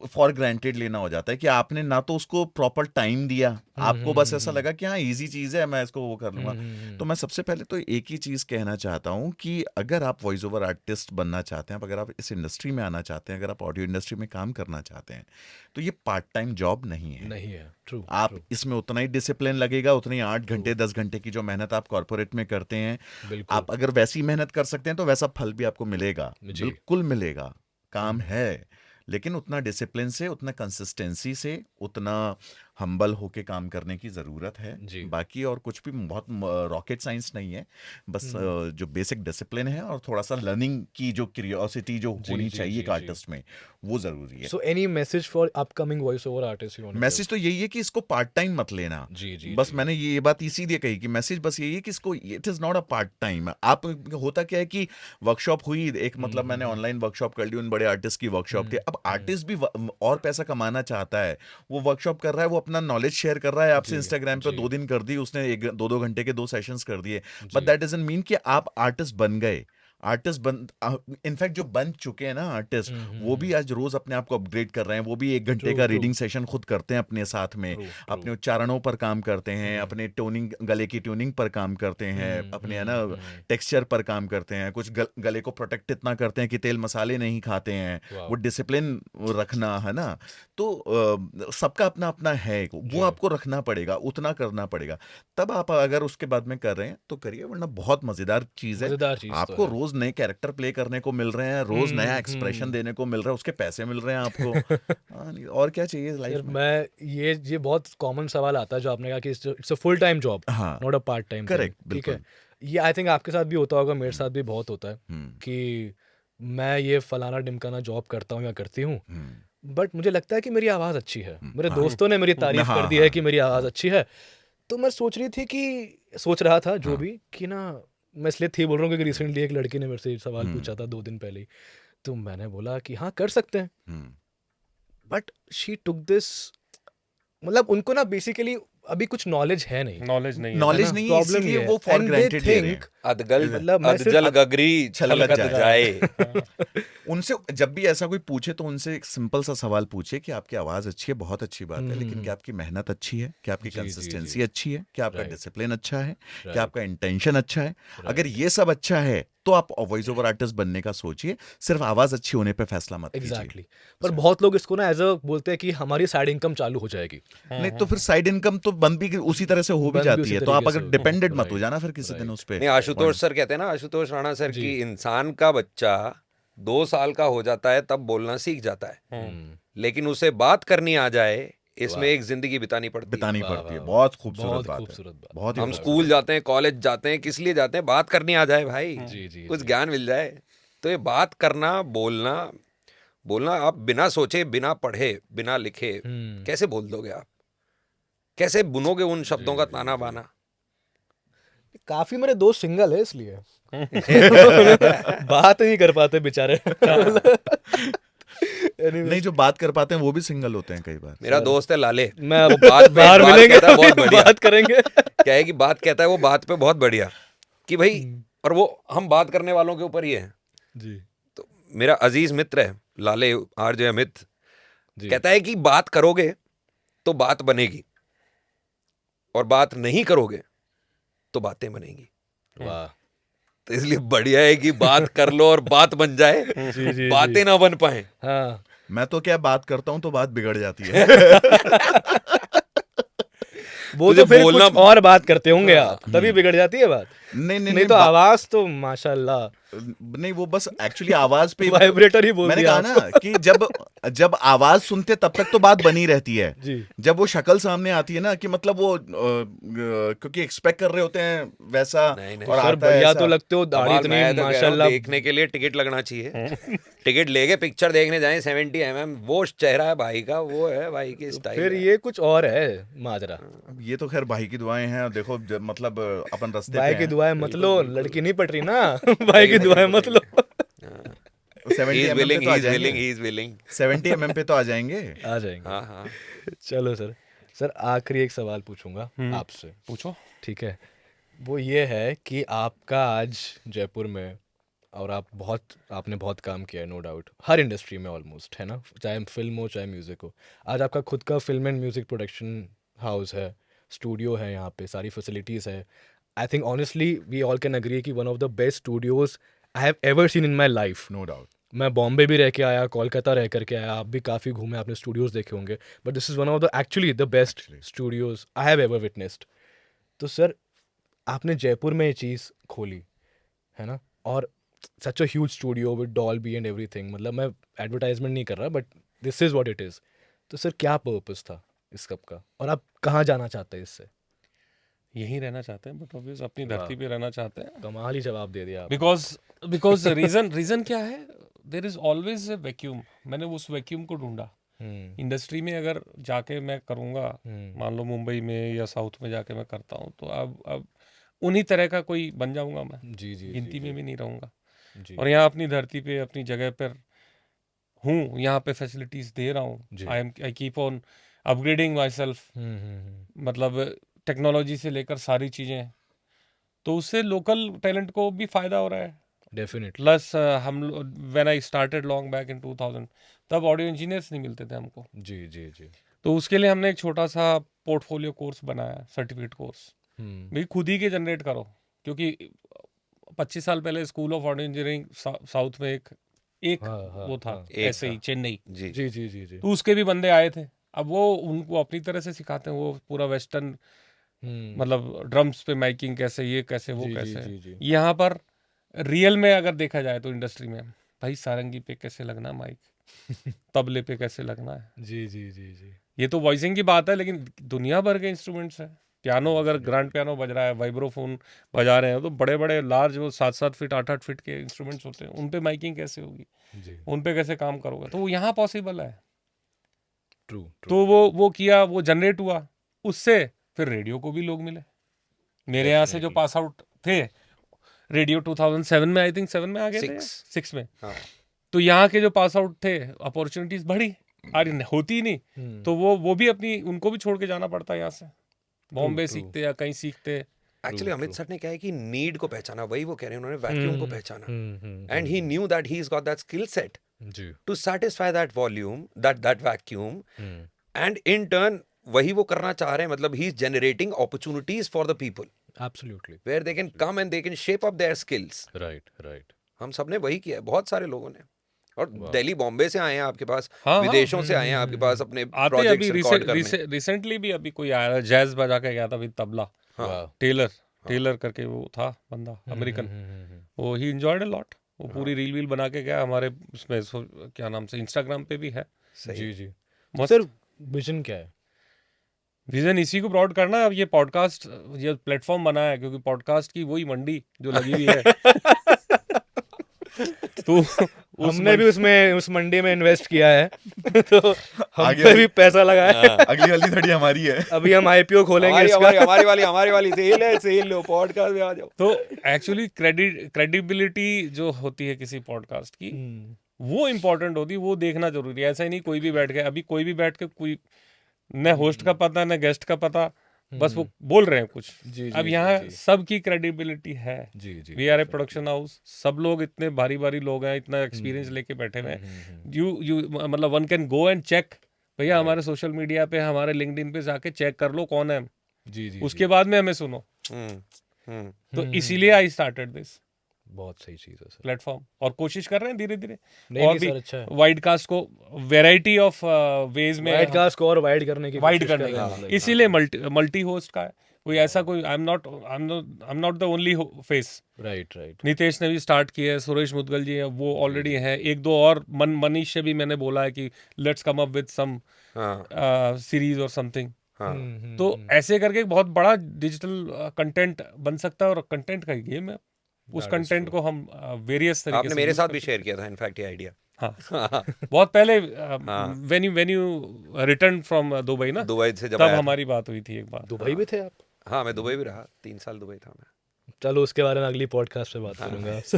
फॉर ग्रांटेड लेना हो जाता है कि आपने ना तो उसको प्रॉपर टाइम दिया, आपको बस ऐसा लगा कि हाँ इजी चीज है, मैं इसको वो कर लूंगा। तो मैं सबसे पहले तो एक ही चीज कहना चाहता हूँ कि अगर आप वॉइस ओवर आर्टिस्ट बनना चाहते हैं, अगर आप इस इंडस्ट्री में आना चाहते हैं, अगर आप ऑडियो इंडस्ट्री में काम करना चाहते हैं, तो ये पार्ट टाइम जॉब नहीं है। नहीं है, ट्रू। आप इसमें उतना ही डिसिप्लिन लगेगा, उतनी 8 घंटे 10 घंटे की जो मेहनत आप कॉर्पोरेट में करते हैं, बिल्कुल। आप अगर वैसी मेहनत कर सकते हैं तो वैसा फल भी आपको मिलेगा, जी। बिल्कुल मिलेगा। काम है, लेकिन उतना डिसिप्लिन से, उतना कंसिस्टेंसी से, उतना हम्बल होके काम करने की ज़रूरत है। जी। बाकी और कुछ भी बहुत रॉकेट साइंस नहीं है, बस जो बेसिक डिसिप्लिन है और थोड़ा सा लर्निंग की जो क्यूरियोसिटी जो जी होनी जी चाहिए जी एक जी। आर्टिस्ट में, वो ज़रूरी है। So any message for upcoming voice over artist you want to message तो यही है कि इसको पार्ट टाइम मत लेना। जी जी बस जी। मैंने ये बात इसीलिए कही कि मैसेज बस यही है कि इसको, it is not a part time. आप, होता क्या है कि वर्कशॉप हुई एक, मतलब मैंने ऑनलाइन वर्कशॉप कर ली, उन बड़े आर्टिस्ट की वर्कशॉप थी। अब आर्टिस्ट भी और पैसा कमाना चाहता है, वो वर्कशॉप कर रहा है, वो अपना नॉलेज शेयर कर रहा है आपसे। जी, इंस्टाग्राम पे जी। 2 दिन कर दी उसने, 1-2 घंटे के 2 सेशंस कर दिए, बट जी। दैट डजंट मीन कि आप आर्टिस्ट बन गए। आर्टिस्ट बन, इनफैक्ट जो बन चुके हैं ना आर्टिस्ट, वो भी आज रोज अपने आप को अपग्रेड कर रहे हैं। वो भी 1 घंटे True, का true. रीडिंग सेशन खुद करते हैं अपने साथ में, True, अपने true. उच्चारणों पर काम करते हैं, अपने टोनिंग, गले की ट्यूनिंग पर काम करते हैं, अपने है ना टेक्सचर पर काम करते हैं, कुछ गले को प्रोटेक्ट इतना करते हैं कि तेल मसाले नहीं खाते हैं। Wow. वो डिसिप्लिन रखना है ना, तो सबका अपना अपना है, वो आपको रखना पड़ेगा, उतना करना पड़ेगा। तब आप अगर उसके बाद में कर रहे हैं तो करिए, वरना बहुत मजेदार चीज है। मजेदार चीज तो आपको है। रोज नए कैरेक्टर प्ले करने को मिल रहे हैं, रोज नया एक्सप्रेशन देने को मिल रहा है, उसके पैसे मिल रहे हैं आपको। हाँ, और क्या चाहिए सर, लाइफ में। मैं ये बहुत कॉमन सवाल आता है जो आपने कहा कि it's a full time job, हाँ, not a part time. Correct, ठीक है, बिल्कुल। ये आई थिंक आपके साथ भी होता होगा, मेरे साथ भी बहुत होता है कि मैं ये फलाना ढिमकाना जॉब करता हूँ या करती हूँ, बट मुझे लगता है कि मेरी आवाज़ अच्छी है, मेरे दोस्तों ने मेरी तारीफ कर दी है कि मेरी आवाज़ अच्छी है, तो मैं सोच रहा था जो भी कि ना, मैं इसलिए थी बोल रहा हूँ क्योंकि रिसेंटली एक लड़की ने मेरे से सवाल पूछा था 2 दिन पहले ही, तो मैंने बोला कि हाँ कर सकते हैं, बट शी टुक दिस, मतलब उनको ना बेसिकली अभी कुछ नॉलेज है नहीं, नॉलेज नहीं है। नॉलेज नहीं है, प्रॉब्लम इसीलिए ये है। वो फॉर And they ग्रांटेड ले रहे हैं। think- अदगल, मतलब मैं सिर्फ अदजल गगरी छलकत छलकत जाए। उनसे जब भी ऐसा कोई पूछे तो उनसे एक सिंपल सा सवाल पूछे कि आपकी आवाज अच्छी है, बहुत अच्छी बात है, लेकिन क्या आपकी मेहनत अच्छी है, क्या आपकी जी, जी, कंसिस्टेंसी जी। अच्छी है, क्या आपका Right. डिसिप्लिन अच्छा है, Right. क्या आपका इंटेंशन अच्छा है। अगर ये सब अच्छा है तो आप वॉइस ओवर आर्टिस्ट बनने का सोचिए, सिर्फ आवाज अच्छी होने पे फैसला मत कीजिए। एग्जैक्टली पर बहुत लोग इसको ना एज अ बोलते हैं कि हमारी साइड इनकम चालू हो जाएगी। नहीं तो फिर साइड इनकम तो बंद भी उसी तरह से हो भी बंद भी जाती उसी है, तो आप तरीके से अगर होगी। डिपेंडेंट मत हो Right, जाना फिर किसी दिन right. उस पे। नहीं, आशुतोष सर कहते हैं ना, आशुतोष राणा सर, जी। कि इंसान का बच्चा 2 साल का हो जाता है तब बोलना सीख जाता है, लेकिन उसे बात करनी आ जाए इसमें एक जिंदगी बितानी पड़ती है। बितानी वाह, पड़ती है। वाह, बहुत वाह। खूबसूरत बहुत बात है, खूबसूरत बात। बहुत ही हम खूबसूरत। स्कूल जाते हैं, कॉलेज जाते हैं, किस लिए जाते हैं? बात करनी आ जाए भाई, जी, जी, कुछ जी। ज्ञान मिल जाए। तो ये बात करना, बोलना, बोलना आप बिना सोचे, बिना पढ़े, बिना लिखे कैसे बोल दोगे आप? कैसे बुनोगे उन शब्दों का ताना बाना? काफी मेरे दोस्त सिंगल है इसलिए बात नहीं कर पाते बेचारे। Anyways, नहीं, जो बात कर पाते हैं वो भी सिंगल होते हैं कई बार। मेरा दोस्त है लाले, मैं वो बात पे बाहर बात मिलेंगे, कहता है बहुत बढ़िया। बात करेंगे। क्या है कि बात कहता है वो बात पे बहुत बढ़िया, कि भाई, और वो हम बात करने वालों के ऊपर ही है। जी तो मेरा अजीज मित्र है लाले, आरजे अमित, जी कहता है कि बात करोगे तो बात बनेगी, और बात नहीं करोगे तो बातें बनेगी। वाह तो इसलिए बढ़िया है कि बात कर लो और बात बन जाए, जी, जी, बातें ना बन पाए। हाँ मैं तो क्या बात करता हूँ तो बात बिगड़ जाती है। वो तुझे तो फिर बोलना- कुछ और बात करते होंगे आप, तभी बिगड़ जाती है बात। नहीं नहीं नहीं तो आवाज तो माशाल्लाह नहीं, वो बस एक्चुअली आवाज पे वाइब्रेटर ही बोल मैंने दिया कहा ना कि जब आवाज सुनते तब तक तो बात बनी रहती है। जी जब वो शक्ल सामने आती है ना, कि मतलब वो क्योंकि एक्सपेक्ट कर रहे होते हैं वैसा, नहीं, नहीं। और सर आता है बढ़िया ऐसा। तो लगते हो, दाढ़ी कमाल, मैं इतनी तो कह रहा हूं, माशाल्लाह। देखने के लिए टिकट लगना चाहिए। टिकट लेके पिक्चर देखने जाएं 70 mm, वो चेहरा है भाई का, वो है भाई की स्टाइल। फिर ये कुछ और है माजरा। अब ये तो खैर भाई की दुआएं हैं, देखो मतलब अपन रास्ते भाई पे की हैं। दुआएं मत लो, लड़की नहीं पट रही ना। भाई की दुआएं मत लो। 70 mm पे तो आ जाएंगे, ही इज विलिंग। 70 mm पे तो आ जाएंगे। आ जाएंगे। हाँ हाँ। चलो सर, सर आखिरी एक सवाल पूछूंगा आपसे, पूछो। ठीक है? वो ये है कि आपका आज जयपुर में, और आपने बहुत काम किया है नो डाउट, हर इंडस्ट्री में ऑलमोस्ट, है ना? चाहे फिल्म हो चाहे म्यूज़िक हो। आज आपका खुद का film and music production house है, स्टूडियो है, यहाँ पे सारी फैसिलिटीज़ है। I think honestly we all can agree कि one of the best studios I have ever seen in my life. No doubt. मैं बॉम्बे भी रह के आया, कोलकाता रह करके आया, आप भी काफ़ी घूमे, आपने स्टूडियोज़ देखे होंगे, but this is one of the actually the best studios I have ever witnessed. तो सर आपने जयपुर में ये चीज़ खोली, है ना? और such a huge studio with Dolby and everything, मतलब मैं एडवर्टाइजमेंट नहीं कर रहा, but this is what it is. तो सर क्या पर्पस था इस सब का, और आप कहाँ जाना चाहते हैं इससे? यहीं रहना चाहते हैं, बट ऑब्वियस अपनी धरती पे रहना चाहते हैं। कमाल ही जवाब दे दिया आप। बिकॉज रीजन क्या है, there is always a vacuum. मैंने उस वैक्यूम को ढूंढा इंडस्ट्री में। अगर जाके मैं करूँगा, मान लो मुंबई में या साउथ में जाके मैं करता हूँ, तो अब उन्हीं तरह का कोई बन जाऊंगा मैं, जी जी गिनती में भी नहीं रहूँगा। जी और यहाँ अपनी धरती पे अपनी जगह पर हूँ, यहाँ पे फैसिलिटीज़ दे रहा हूँ। I keep on upgrading my self, मतलब टेक्नोलॉजी से लेकर सारी चीज़ें, तो उससे लोकल टैलेंट को भी फ़ायदा हो रहा है। डेफिनेटली। प्लस हम when I started long back in 2000, तब ऑडियो इंजीनियर्स नहीं मिलते थे हमको, जी जी जी। तो उसके लिए हमने एक छोटा सा पोर्टफोलियो कोर्स बनाया, सर्टिफिकेट कोर्स। भाई खुद ही के जनरेट करो, क्योंकि 25 साल पहले school of audio engineering south में एक वो था, ऐसे ही चेन्नई। जी जी जी जी। तो उसके भी बंदे आए थे। अब वो उनको अपनी तरह से सिखाते हैं, वो पूरा वेस्टर्न, मतलब ड्रम्स पे माइकिंग कैसे, ये कैसे, वो कैसे। यहाँ पर रियल में अगर देखा जाए तो इंडस्ट्री में, भाई सारंगी पे कैसे लगना माइक, तबले पे कैसे लगना है। जी जी जी जी। ये तो वॉइसिंग की बात है, लेकिन दुनिया भर के इंस्ट्रूमेंट्स हैं। पियानो, अगर ग्रैंड पियानो बज रहा है, वाइब्रोफोन बजा रहे हैं, तो बड़े बड़े लार्ज, वो 7-7 फीट 8-8 फीट के इंस्ट्रूमेंट्स होते हैं, उन पे माइकिंग कैसे होगी, उन पे कैसे काम करोगे। तो वो यहाँ पॉसिबल है। ट्रू। तो वो किया, वो जनरेट हुआ, उससे फिर रेडियो को भी लोग मिले। मेरे यहाँ से जो पास आउट थे रेडियो 2007 में, आई थिंक 7 में आ गए थे, 6 में, तो यहाँ के जो पास आउट थे, अपॉर्चुनिटीज बढ़ी, अरे होती ही नहीं, तो वो भी अपनी, उनको भी छोड़ के जाना पड़ता है यहाँ से, बॉम्बे सीखते या कहीं सीखते। एक्चुअली अमित सर ने क्या है कि नीड को पहचाना, वही वो कह रहे हैं, उन्होंने वैक्यूम को पहचाना, and he knew that he has got that skill set to satisfy that volume, that vacuum, and in turn वही वो करना चाह रहे हैं। मतलब he is generating opportunities for the people, absolutely where they can come and they can shape up their skills. Right हम सबने वही किया है, बहुत सारे लोगों ने। और दिल्ली बॉम्बे से आए हैं आपके पास, हाँ, हाँ। विदेशों से आए हैं आपके पास अपने आते प्रोजेक्ट्स अभी रिकॉर्ड करने। रिसेंटली भी अभी कोई आया जैज बजा के गया था विद तबला, हाँ। टेलर करके वो था बंदा अमेरिकन, वो ही एंजॉयड अ लॉट, वो पूरी रील वील बना के गया हमारे उसमें क्या नाम से इंस्टाग्राम पे भी है। जी जी। मस्त। सर विजन क्या है? विजन इसी को ब्रॉड करना। अब ये पॉडकास्ट ये प्लेटफॉर्म बना है क्योंकि पॉडकास्ट की वही मंडी जो लगी हुई है तो हमने भी उसमें उस मंडी में इन्वेस्ट किया है तो हम आगे पे भी पैसा लगा है। अगली वाली थोड़ी हमारी है। अभी हम आईपीओ खोलेंगे हमारी इसका। हमारी वाली सेल है, सेल लो, पॉडकास्ट में आ जाओ। तो एक्चुअली क्रेडिबिलिटी जो होती है किसी पॉडकास्ट की, वो इम्पोर्टेंट होती है, वो देखना जरूरी है। ऐसा ही नहीं कोई भी बैठ के, अभी कोई भी बैठ के कोई न होस्ट का पता न गेस्ट का पता, बस वो बोल रहे हैं कुछ। जी, अब जी, यहाँ जी। सबकी क्रेडिबिलिटी है। जी जी। We are a production house, सब लोग इतने भारी भारी लोग हैं, इतना एक्सपीरियंस लेके बैठे हुए हैं। यू मतलब one can go and check, भैया हमारे सोशल मीडिया पे, हमारे लिंक्डइन पे जाके चेक कर लो कौन है हम, जी जी। उसके बाद में हमें सुनो। तो इसीलिए आई स्टार्टेड दिस बहुत सही चीज है सर। प्लेटफॉर्म, और कोशिश कर रहे हैं धीरे धीरे नहीं और नहीं भी सर, अच्छा है। वाइडकास्ट को वैरायटी ऑफ वेज में वाइडकास्ट को और वाइड करने की वाइड कोशिश करने कर रहे हैं, का, मतलब। इसीलिए मल्टी होस्ट का है। कोई ऐसा कोई I am not the only face. Right right. Nitesh ने भी स्टार्ट किया है, सुरेश मुदगल जी है, वो ऑलरेडी हैं, एक दो और मनीष से भी मैंने बोला है कि let's come up with some series और समथिंग। तो ऐसे करके एक बहुत बड़ा डिजिटल कंटेंट बन सकता है, और कंटेंट का ही गेम है। उस कंटेंट को हम वेरियस तरीके आपने से मेरे use साथ कर भी सकते शेयर किया था इनफैक्ट ये आइडिया। हाँ बहुत पहले when you return from Dubai ना, दुबई से जब तब आया था। हमारी बात हुई थी एक बार। दुबई भी थे आप? हाँ, मैं दुबई भी रहा, 3 साल दुबई था मैं। चलो उसके बारे में अगली पॉडकास्ट पे बात करूंगा आपसे।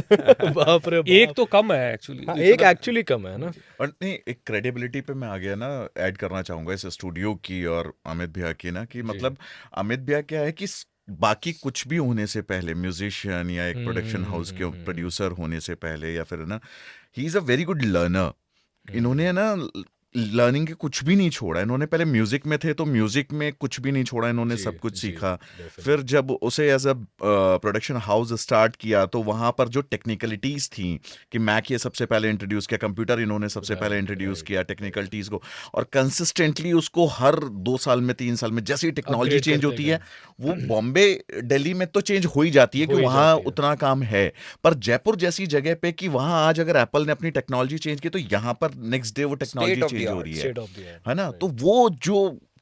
बाप रे बाप। एक तो कम है एक्चुअली। हाँ, एक एक्चुअली कम है ना। और नहीं, एक क्रेडिबिलिटी पे मैं आ गया ना, ऐड करना चाहूंगा इस स्टूडियो की और अमित भैया की ना, कि मतलब अमित भैया क्या है कि बाकी कुछ भी होने से पहले, म्यूजिशियन या एक प्रोडक्शन हाउस के प्रोड्यूसर होने से पहले, या फिर ना, he is a very good learner. इन्होंने ना लर्निंग के कुछ भी नहीं छोड़ा। इन्होंने पहले म्यूजिक में थे तो म्यूजिक में कुछ भी नहीं छोड़ा, इन्होंने सब कुछ सीखा। फिर जब उसे as a production house start किया तो वहाँ पर जो टेक्निकलिटीज़ थी, कि मैक ये सबसे पहले इंट्रोड्यूस किया, कंप्यूटर इन्होंने सबसे पहले इंट्रोड्यूस किया, टेक्निकलिटीज़ को, और कंसिस्टेंटली उसको हर 2 साल में 3 साल में जैसी टेक्नोलॉजी चेंज होती है, वो बॉम्बे दिल्ली में तो चेंज हो ही जाती है कि वहाँ उतना काम है, पर जयपुर जैसी जगह पे कि वहाँ आज अगर एप्पल ने अपनी टेक्नोलॉजी चेंज की तो यहाँ पर नेक्स्ट डे वो टेक्नोलॉजी चेंज हो रही है ना। तो वो जो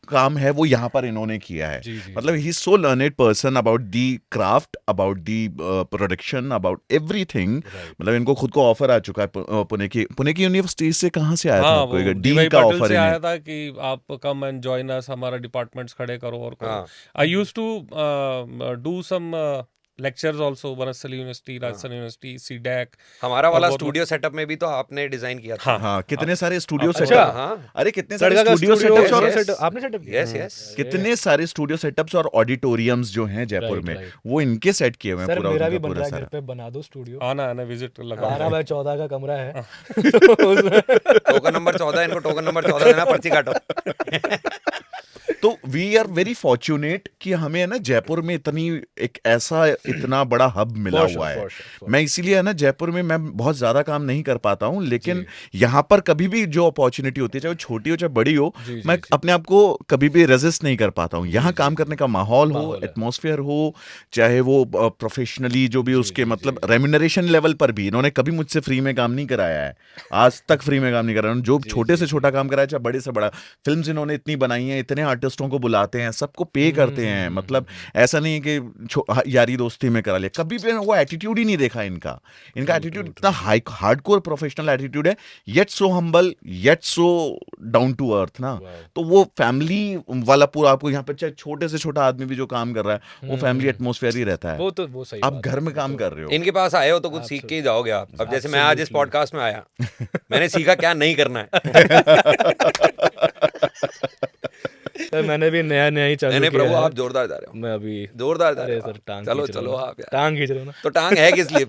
काम है वो यहाँ पर इन्होंने किया है। मतलब he is so learned person about the craft, about the production, about everything. मतलब इनको खुद को ऑफर आ चुका है पुणे की यूनिवर्सिटी से। कहाँ से आया था आपको? डीन का ऑफर आया था कि आप कम एंड जॉइन अस, हमारा डिपार्टमेंट्स खड़े करो और करो। I used to do some lectures also, Banasthali university, Rajasthan university, CDAC. हमारा वाला स्टूडियो सेटअप में भी तो आपने डिजाइन किया था। हाँ, कितने सारे स्टूडियो अच्छा, सेटअप। हाँ। अरे कितने सारे स्टूडियो सेटअप्स आपने सेटअप किया? Yes yes. कितने सारे स्टूडियो सेटअप्स और ऑडिटोरियम्स जो हैं जयपुर में, वो इनके सेट किए हुए हैं। सर पूरा मेरा भी उनका बन पूरा रहा है, घर सारा। पे बना दो स्टूडियो। आना विजिट लगा। 12x14 का कमरा है। टोकन नंबर 14, इनको टोकन नंबर 14 देना, पर्ची काटो। तो वी आर वेरी फॉर्चुनेट कि हमें है ना जयपुर में इतना बड़ा हब मिला हुआ है। मैं इसीलिए है ना जयपुर में मैं बहुत ज्यादा काम नहीं कर पाता हूँ, लेकिन यहाँ पर कभी भी जो अपॉर्चुनिटी होती है, चाहे वो छोटी हो चाहे बड़ी हो, मैं अपने आप को कभी भी रेजिस्ट नहीं कर पाता हूँ। यहाँ काम करने का माहौल हो, एटमॉस्फेयर हो, चाहे वो प्रोफेशनली जो भी उसके मतलब रेम्यूनरेशन लेवल पर भी इन्होंने कभी मुझसे फ्री में काम नहीं कराया है, आज तक फ्री में काम नहीं कराया। जो छोटे से छोटा काम कराया, चाहे बड़े से बड़ा, फिल्म्स इन्होंने इतनी बनाई है, इतने आर्टिस्टों को बुलाते हैं, सबको पे करते हैं। मतलब ऐसा नहीं है कि यारी दोस्ती में करा लिया, कभी भी वो एटीट्यूड ही नहीं देखा इनका एटीट्यूड इतना हार्डकोर प्रोफेशनल एटीट्यूड है, yet so humble, yet so down to earth ना। तो वो फैमिली वाला पूरा, आपको यहाँ पे चाहे छोटे से छोटा आदमी भी जो काम कर रहा है, वो फैमिली एटमॉस्फेयर ही रहता है। वो तो वो सही आप घर में काम कर रहे हो, इनके पास आए हो तो कुछ सीख के ही जाओगे आप। अब जैसे मैं आज इस पॉडकास्ट में आया, मैंने सीखा क्या नहीं करना है। सर मैंने भी नया ही चालू किया। प्रभु आप जोरदार जा रहे हो। मैं अभी जोरदार जा रहे सर हो। टांग चलो खींच रहा चलो हूँ। आप यार। टांग खींच रहे हो ना। तो टांग है किस लिए?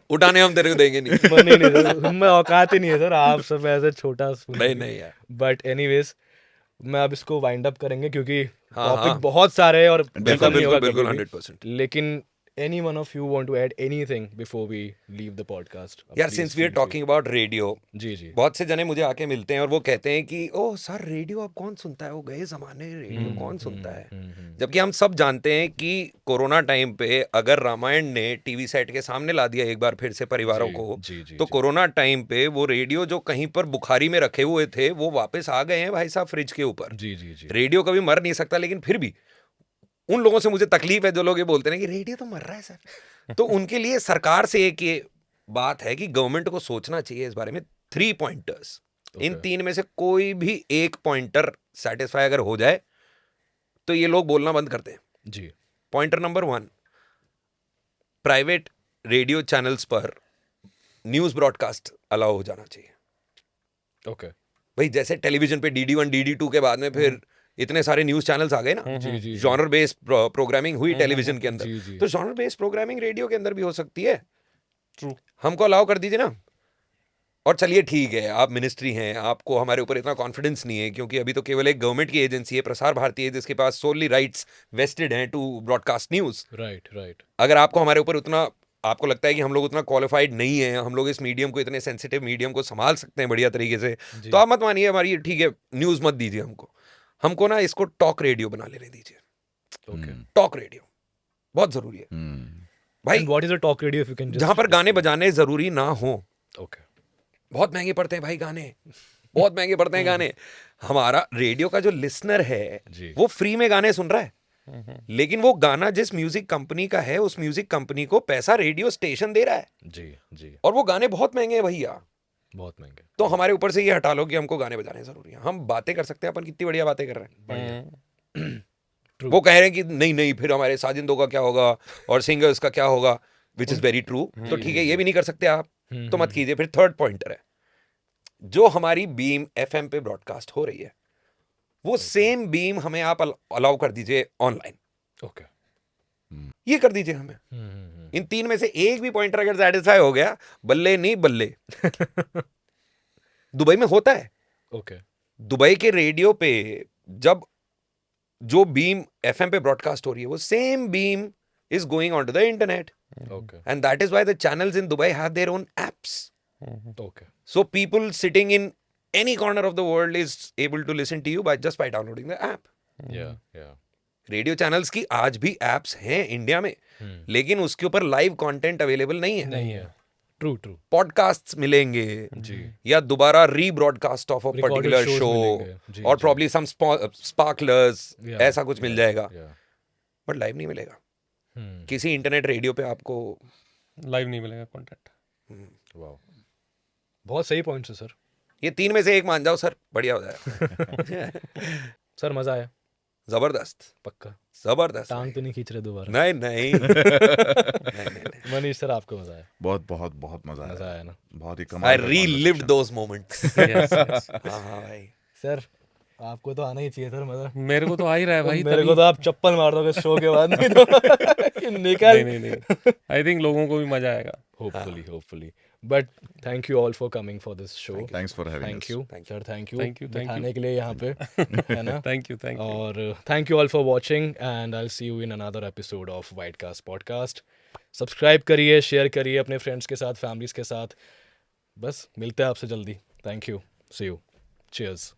उठाने हम तेरे को देंगे नहीं। नहीं सर, मैं औकात ही नहीं है सर, आप सब ऐसे छोटा। नहीं यार। बट एनीवेज मैं अब इसको वाइंड अप करेंगे क्योंकि हाँ, टॉपिक हाँ। बहुत सारे हैं और बिल्कुल खत्म नहीं होगा बिल्कुल कभी बिल्कुल भी। 100%। लेकिन any one of you want to add anything before we leave the podcast? यार since we are talking about radio, जी जी बहुत से जने मुझे आके मिलते हैं और वो कहते हैं कि ओह सर रेडियो अब कौन सुनता है, वो गए जमाने रेडियो कौन सुनता है। जबकि हम सब जानते हैं कि कोरोना टाइम पे अगर रामायण ने टीवी सेट के सामने ला दिया एक बार फिर से परिवारों को, तो कोरोना टाइम पे वो रेडियो जो कहीं पर बुखारी में रखे हुए थे वो वापस आ गए हैं भाई साहब फ्रिज के ऊपर। जी जी जी रेडियो कभी मर नहीं सकता, लेकिन फिर भी उन लोगों से मुझे तकलीफ है जो लोग ये बोलते हैं कि रेडियो तो मर रहा है सर। तो उनके लिए सरकार से एक ये बात है कि गवर्नमेंट को सोचना चाहिए इस बारे में। 3 पॉइंटर्स, इन 3 में से कोई भी एक पॉइंटर सेटिस्फाई अगर हो जाए तो ये लोग बोलना बंद करते हैं। जी pointer number 1, private radio channels पर न्यूज ब्रॉडकास्ट अलाउ हो जाना चाहिए। ओके भाई जैसे टेलीविजन पे DD1 DD2 के बाद में फिर इतने सारे न्यूज चैनल्स आ गए ना, जी जी जॉनर बेस्ड प्रोग्रामिंग हुई टेलीविजन के जी, जी। अंदर, तो जॉनर बेस्ड प्रोग्रामिंग रेडियो के अंदर भी हो सकती है। ट्रू। हमको अलाउ कर दीजिए ना। और चलिए ठीक है, आप मिनिस्ट्री हैं, आपको हमारे ऊपर इतना कॉन्फिडेंस नहीं है क्योंकि अभी तो केवल एक गवर्नमेंट की एजेंसी है, प्रसार भारती है, जिसके पास सोनली राइट्स वेस्टेड हैं to broadcast news. Right right अगर आपको हमारे ऊपर उतना, आपको लगता है कि हम लोग उतना क्वालिफाइड नहीं है, हम लोग इस मीडियम को, इतने सेंसिटिव मीडियम को संभाल सकते हैं बढ़िया तरीके से, तो आप मत मानिए हमारी, ठीक है न्यूज मत दीजिए हमको ना इसको टॉक रेडियो बना लेने दीजिए। ओके टॉक रेडियो बहुत जरूरी है भाई, and what is a talk radio if you can जहां पर गाने बजाने जरूरी ना हो। ओके बहुत महंगे पड़ते हैं भाई गाने, बहुत महंगे पड़ते हैं गाने। हमारा रेडियो का जो लिसनर है जी। वो फ्री में गाने सुन रहा है, लेकिन वो गाना जिस म्यूजिक कंपनी का है उस म्यूजिक कंपनी को पैसा रेडियो स्टेशन दे रहा है, जी जी और वो गाने बहुत महंगे हैं भैया। बहुत महंगे तो हमारे ऊपर से ये हटा लो कि हमको गाने बजाने जरूरी है। हम बातें कर सकते हैं, अपन कितनी बढ़िया बातें कर रहे हैं। True. वो कह रहे हैं कि नहीं नहीं फिर हमारे साजिंदों का क्या होगा और सिंगर्स का क्या होगा, विच इज वेरी ट्रू। तो ठीक है, ये भी नहीं कर सकते आप, तो मत कीजिए। फिर थर्ड पॉइंटर है, जो हमारी बीम FM पे ब्रॉडकास्ट हो रही है वो सेम बीम हमें आप अलाउ कर दीजिए ऑनलाइन, ओके ये कर दीजिए हमें। इन 3 में से एक भी पॉइंटर अगर सेटिस्फाई हो गया, बल्ले नहीं बल्ले। दुबई में होता है, ओके दुबई के रेडियो पे जब जो बीम FM पे ब्रॉडकास्ट हो रही है वो same beam is going on to the internet, okay and that is why the channels in Dubai have their own apps, okay so people sitting in any corner of the world is able to listen to you by downloading the app. या या radio channels की आज भी apps हैं India में, लेकिन उसके ऊपर लाइव कंटेंट अवेलेबल नहीं है। नहीं है ट्रू ट्रू पॉडकास्ट्स मिलेंगे जी या दोबारा rebroadcast of a Recorded particular shows show, मिलेंगे, जी, और जी। प्रॉब्ली सम स्पार्कलर्स, Yeah, ऐसा कुछ मिल जाएगा, या बट लाइव नहीं मिलेगा। किसी इंटरनेट रेडियो पे आपको लाइव नहीं मिलेगा कंटेंट। वाओ बहुत सही पॉइंट्स है सर। ये 3 में से एक मान जाओ सर, बढ़िया हो जाएगा। सर मजा आया जबरदस्त पक्का, जबरदस्त। टांग तो नहीं खींच रहे दोबारा? नहीं नहीं नहीं। मनीष सर आपको मजा आया? बहुत बहुत बहुत मजा मजा आया, आया ना बहुत ही I कमाल का relived conversation। those moments. Yes, yes. हाँ भाई, सर आपको तो आना ही चाहिए सर मजा। मेरे को तो आ ही रहा है भाई। मेरे तभी- को तो आप चप्पल मार दोगे शो के बाद, नहीं तो निकल। नहीं आई थिंक लोगों को भी मजा आएगा। Hopefully but thank you all for coming for this show. Thanks for having thank us. You Thank sir, thank you Thank you. बिठाने के लिए यहाँ पे, है ना? थैंक यू और thank you all for watching and I will see you in another episode of Widecast podcast. Subscribe करिए, share करिए अपने फ्रेंड्स के साथ, फैमिलीज के साथ। बस मिलते हैं आपसे जल्दी। Thank you, see you, cheers.